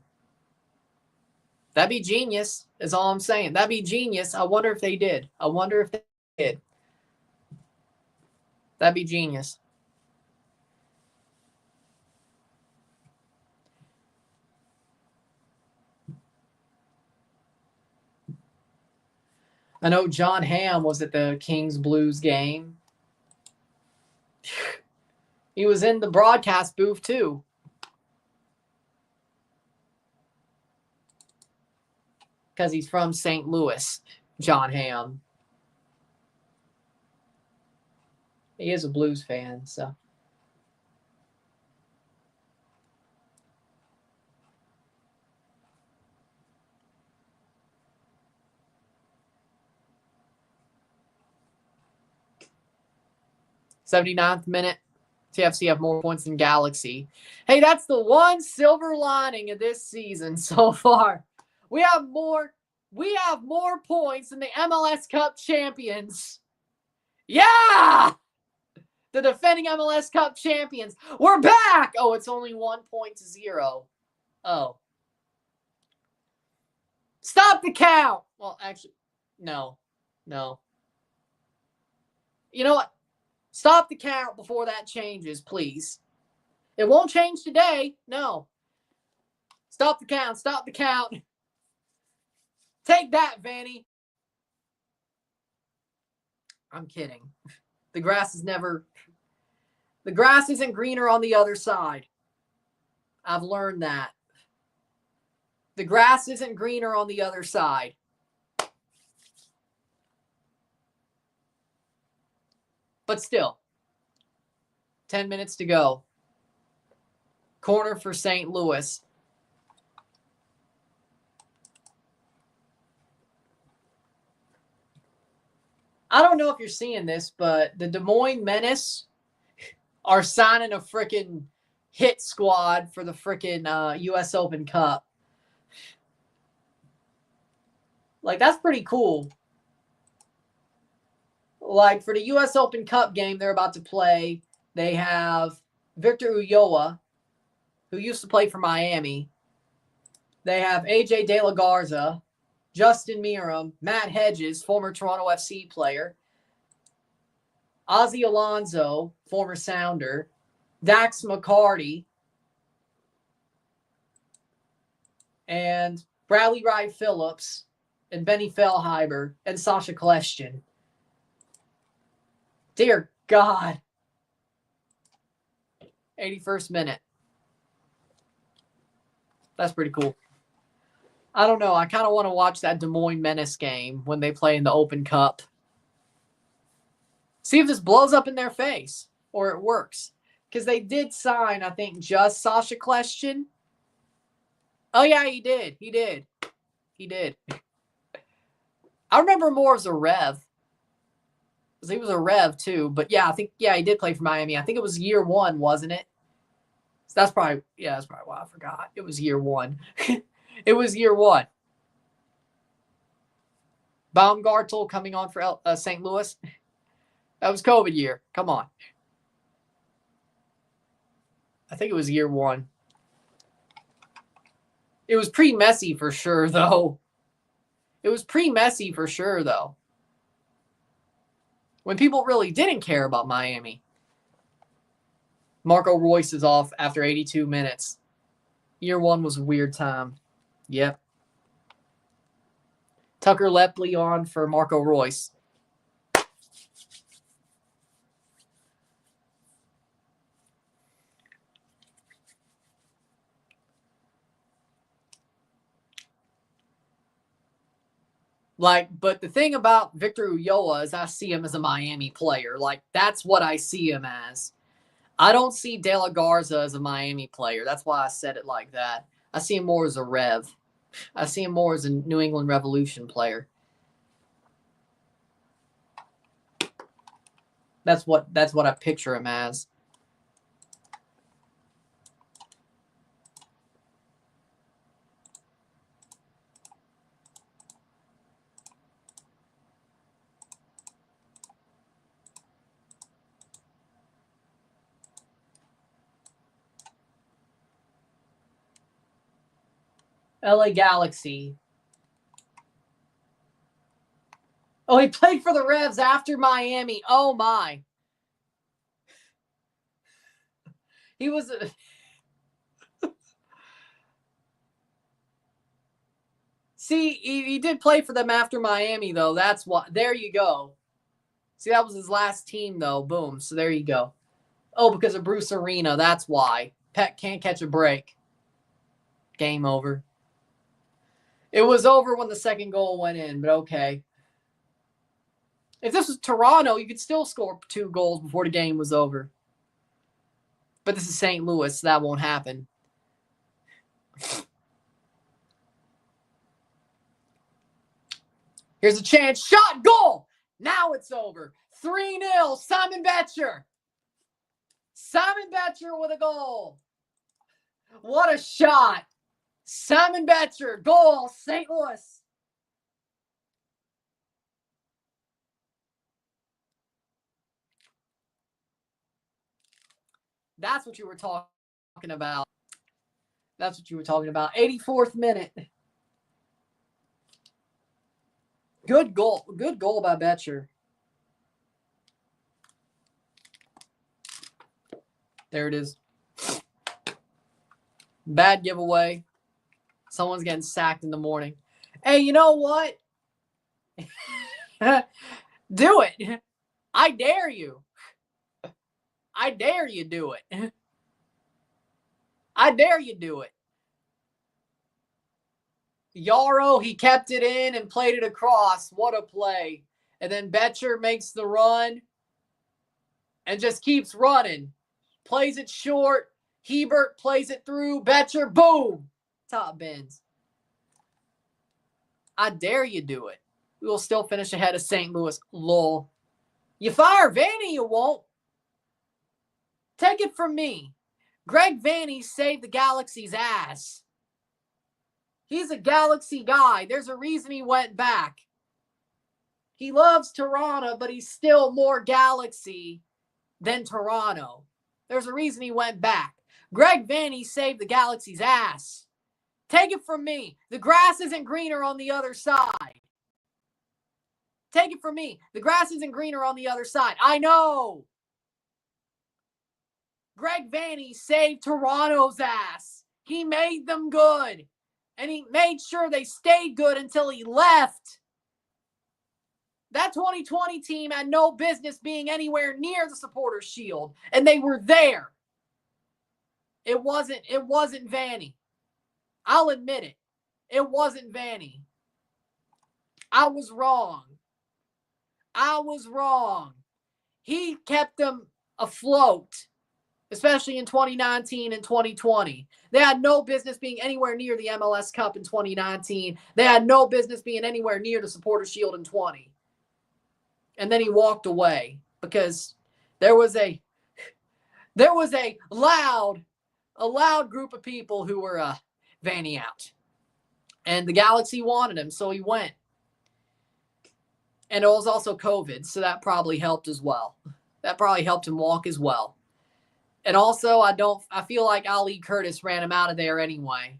That'd be genius, is all I'm saying. That'd be genius. I wonder if they did. I wonder if they did. That'd be genius. I know John Hamm was at the Kings Blues game. He was in the broadcast booth too. Because he's from St. Louis, John Hamm. He is a Blues fan, so. '79th minute. TFC have more points than Galaxy. Hey, that's the one silver lining of this season so far. We have more points than the MLS Cup champions. Yeah! The defending MLS Cup champions. We're back! Oh, it's only 1-0. Oh. Stop the count! Well, actually, no. You know what? Stop the count before that changes, please. It won't change today. No. Stop the count. Stop the count. Take that, Vanny. I'm kidding. The grass isn't greener on the other side. I've learned that. The grass isn't greener on the other side. But still, 10 minutes to go. Corner for St. Louis. I don't know if you're seeing this, but the Des Moines Menace are signing a freaking hit squad for the freaking U.S. Open Cup. Like, that's pretty cool. Like, for the U.S. Open Cup game they're about to play, they have Victor Ulloa, who used to play for Miami. They have AJ De La Garza, Justin Meram, Matt Hedges, former Toronto FC player, Ozzy Alonso, former Sounder, Dax McCarty, and Bradley Wright Phillips, and Benny Feilhaber, and Sasha Kljestan. Dear God. 81st minute. That's pretty cool. I don't know. I kind of want to watch that Des Moines Menace game when they play in the Open Cup. See if this blows up in their face or it works. Because they did sign, I think, just Sasha Kljestan. Oh, yeah, he did. He did. I remember more as a Rev. He was a Rev too, but yeah, I think he did play for Miami. I think it was year one, wasn't it? So that's probably why I forgot. It was year one. It was year one. Baumgartel coming on for St. Louis. That was COVID year. Come on. I think it was year one. It was pre-messy for sure, though. When people really didn't care about Miami. Marco Royce is off after 82 minutes. Year one was a weird time. Yep. Tucker Lepley on for Marco Royce. But the thing about Victor Ulloa is I see him as a Miami player. Like, that's what I see him as. I don't see De La Garza as a Miami player. That's why I said it like that. I see him more as a Rev. I see him more as a New England Revolution player. That's what I picture him as. LA Galaxy. Oh, he played for the Revs after Miami. Oh, my. He was... See, he did play for them after Miami, though. That's what... There you go. See, that was his last team, though. Boom. So there you go. Oh, because of Bruce Arena. That's why. Pet can't catch a break. Game over. It was over when the second goal went in, but okay. If this was Toronto, you could still score 2 goals before the game was over. But this is St. Louis, so that won't happen. Here's a chance. Shot, goal! Now it's over. 3-0, Simon Betcher. Simon Betcher with a goal. What a shot. Simon Betcher, goal, St. Louis. That's what you were talking about. That's what you were talking about. 84th minute. Good goal. Good goal by Betcher. There it is. Bad giveaway. Someone's getting sacked in the morning. Hey, you know what? Do it. I dare you. I dare you do it. I dare you do it. Girault, he kept it in and played it across. What a play. And then Betcher makes the run and just keeps running. Plays it short. Hebert plays it through. Betcher, boom. Top bins. I dare you do it. We will still finish ahead of St. Louis. Lol. You fire Vanny, you won't. Take it from me. Greg Vanny saved the Galaxy's ass. He's a Galaxy guy. There's a reason he went back. He loves Toronto, but he's still more Galaxy than Toronto. There's a reason he went back. Greg Vanny saved the Galaxy's ass. Take it from me. The grass isn't greener on the other side. Take it from me. The grass isn't greener on the other side. I know. Greg Vanny saved Toronto's ass. He made them good. And he made sure they stayed good until he left. That 2020 team had no business being anywhere near the Supporters' Shield. And they were there. It wasn't Vanny. I'll admit it. It wasn't Vanny. I was wrong. I was wrong. He kept them afloat, especially in 2019 and 2020. They had no business being anywhere near the MLS Cup in 2019. They had no business being anywhere near the Supporters' Shield in 20. And then he walked away because there was a loud group of people who were Vanny out. And the Galaxy wanted him, so he went. And it was also COVID, so that probably helped as well. That probably helped him walk as well. And also, I feel like Ali Curtis ran him out of there anyway.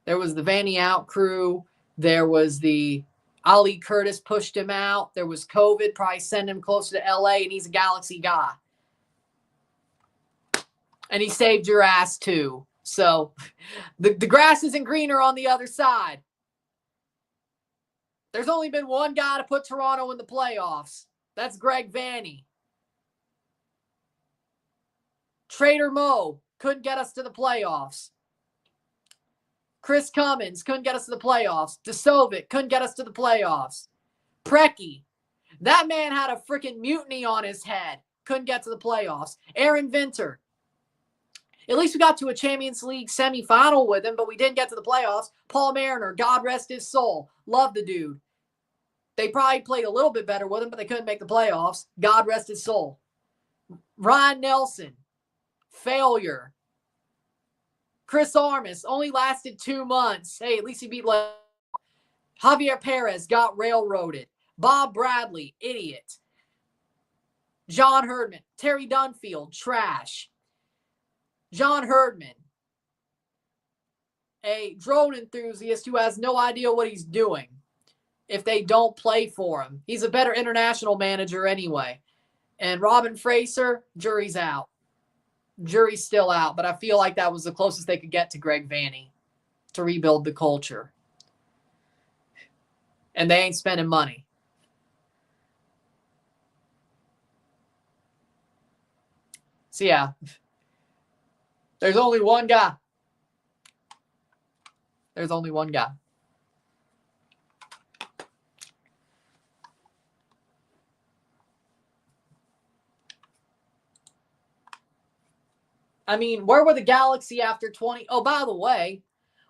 There was the Vanny out crew. There was the Ali Curtis pushed him out. There was COVID, probably sent him closer to LA, and he's a Galaxy guy. And he saved your ass too. So the grass isn't greener on the other side. There's only been one guy to put Toronto in the playoffs. That's Greg Vanny. Trader Mo couldn't get us to the playoffs. Chris Cummins couldn't get us to the playoffs. Desovic couldn't get us to the playoffs. Preki. That man had a freaking mutiny on his head. couldn't get to the playoffs. Aaron Vinter. At least we got to a Champions League semifinal with him, but we didn't get to the playoffs. Paul Mariner, God rest his soul. Love the dude. They probably played a little bit better with him, but they couldn't make the playoffs. God rest his soul. Ryan Nelson, failure. Chris Armas, only lasted 2 months. Hey, at least he beat Javier Perez, got railroaded. Bob Bradley, idiot. John Herdman, Terry Dunfield, trash. John Herdman, a drone enthusiast who has no idea what he's doing if they don't play for him. He's a better international manager anyway. And Robin Fraser, jury's out. Jury's still out, but I feel like that was the closest they could get to Greg Vanney to rebuild the culture. And they ain't spending money. So yeah, there's only one guy. There's only one guy. I mean, where were the Galaxy after 20? Oh, by the way,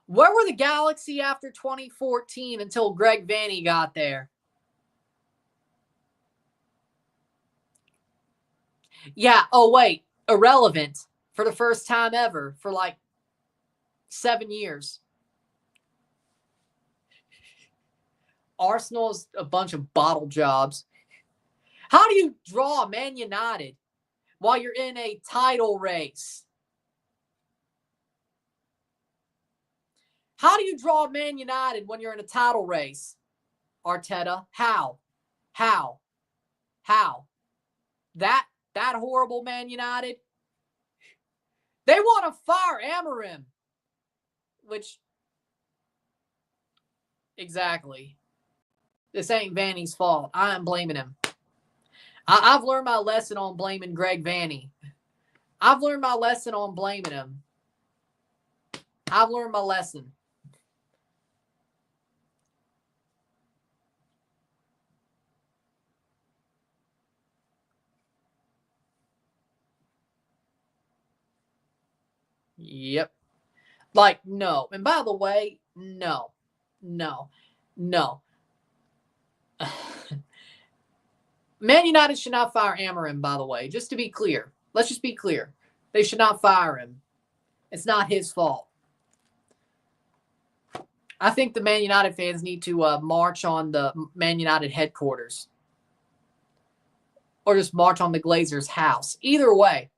where were the Galaxy after 2014 until Greg Vanney got there? Yeah. Oh, wait. Irrelevant for the first time ever for like 7 years. Arsenal's a bunch of bottle jobs. How do you draw Man United while you're in a title race? How do you draw Man United when you're in a title race, Arteta? How? That horrible Man United? They want to fire Amorim. Which, exactly. This ain't Vanney's fault. I am blaming him. I've learned my lesson on blaming Greg Vanney. I've learned my lesson on blaming him. I've learned my lesson. Yep. Like, no. And by the way, no. Man United should not fire Amorim, by the way. Just to be clear. Let's just be clear. They should not fire him. It's not his fault. I think the Man United fans need to march on the Man United headquarters. Or just march on the Glazers' house. Either way.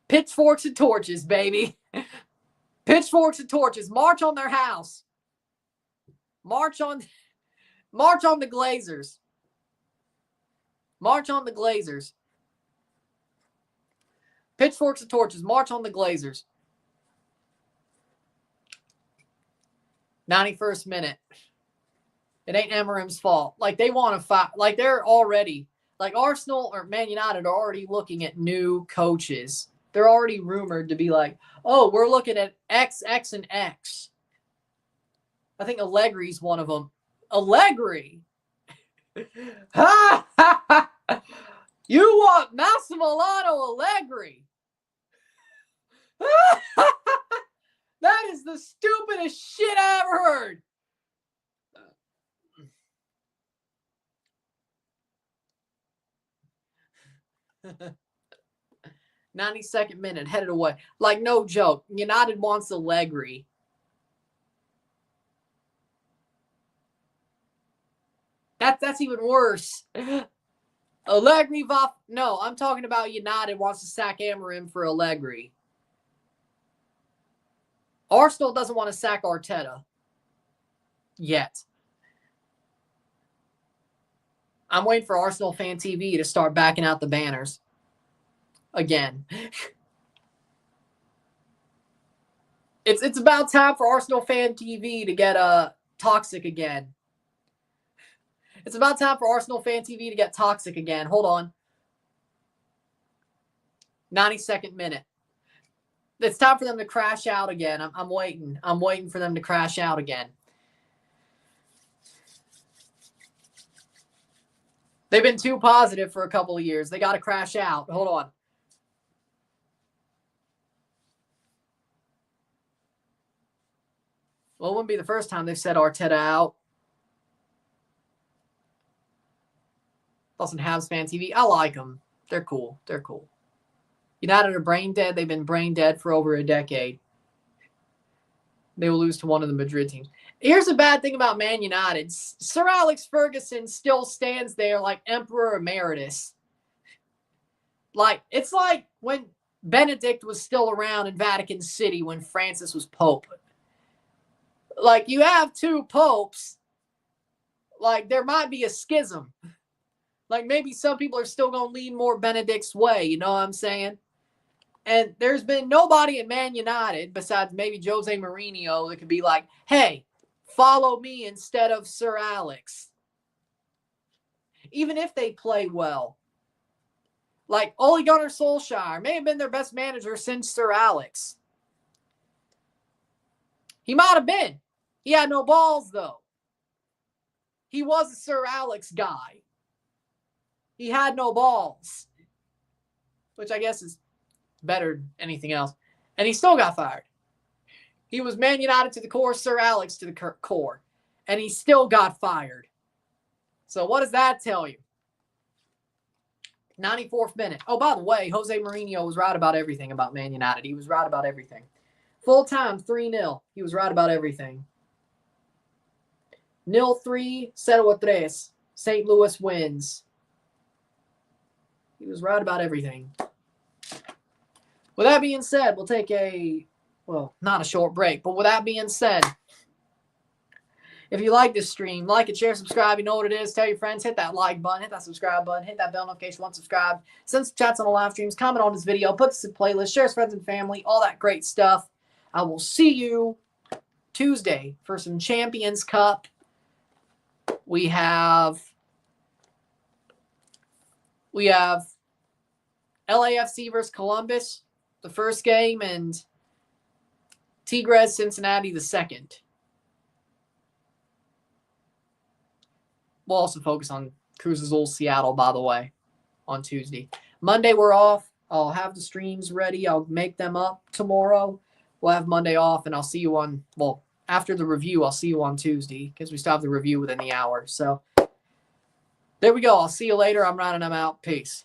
Pitchforks and torches, baby. Pitchforks and torches. March on their house. March on the Glazers. March on the Glazers. Pitchforks and torches. March on the Glazers. 91st minute. It ain't Amorim's fault. Like, they want to fight. Like, they're already, like, Arsenal or Man United are already looking at new coaches. They're already rumored to be like, oh, we're looking at X, X, and X. I think Allegri's one of them. Allegri? You want Massimiliano Allegri? That is the stupidest shit I ever heard. 92nd minute, headed away. Like, no joke. United wants Allegri. That's even worse. Allegri, no, I'm talking about United wants to sack Amorim for Allegri. Arsenal doesn't want to sack Arteta. Yet. I'm waiting for Arsenal Fan TV to start backing out the banners. Again. It's about time for Arsenal Fan TV to get toxic again. It's about time for Arsenal Fan TV to get toxic again. Hold on. 92nd minute. It's time for them to crash out again. I'm waiting. I'm waiting for them to crash out again. They've been too positive for a couple of years. They got to crash out. Hold on. Well, it wouldn't be the first time they've set Arteta out. Doesn't have Fan TV. I like them. They're cool. They're cool. United are brain dead. They've been brain dead for over a decade. They will lose to one of the Madrid teams. Here's a bad thing about Man United. Sir Alex Ferguson still stands there like Emperor Emeritus. Like, it's like when Benedict was still around in Vatican City when Francis was Pope. Like, you have two popes. Like, there might be a schism. Like, maybe some people are still going to lean more Benedict's way. You know what I'm saying? And there's been nobody at Man United besides maybe Jose Mourinho that could be like, hey, follow me instead of Sir Alex. Even if they play well. Like, Ole Gunnar Solskjaer may have been their best manager since Sir Alex. He might have been. He had no balls, though. He was a Sir Alex guy. He had no balls. Which I guess is better than anything else. And he still got fired. He was Man United to the core, Sir Alex to the core. And he still got fired. So what does that tell you? 94th minute. Oh, by the way, Jose Mourinho was right about everything about Man United. He was right about everything. Full time, 3-0. He was right about everything. 0-3, 0-3. St. Louis wins. He was right about everything. With that being said, we'll take not a short break, but with that being said, if you like this stream, like it, share, subscribe. You know what it is. Tell your friends. Hit that like button. Hit that subscribe button. Hit that bell notification once subscribed. Send some chats on the live streams. Comment on this video. Put this in playlist. Share with friends and family. All that great stuff. I will see you Tuesday for some Champions Cup. We have LAFC versus Columbus, the first game, and Tigres Cincinnati, the second. We'll also focus on Cruz Azul Seattle, by the way, on Tuesday. Monday, we're off. I'll have the streams ready. I'll make them up tomorrow. We'll have Monday off, and I'll see you on, after the review, I'll see you on Tuesday because we still have the review within the hour. So there we go. I'll see you later. I'm running them out. Peace.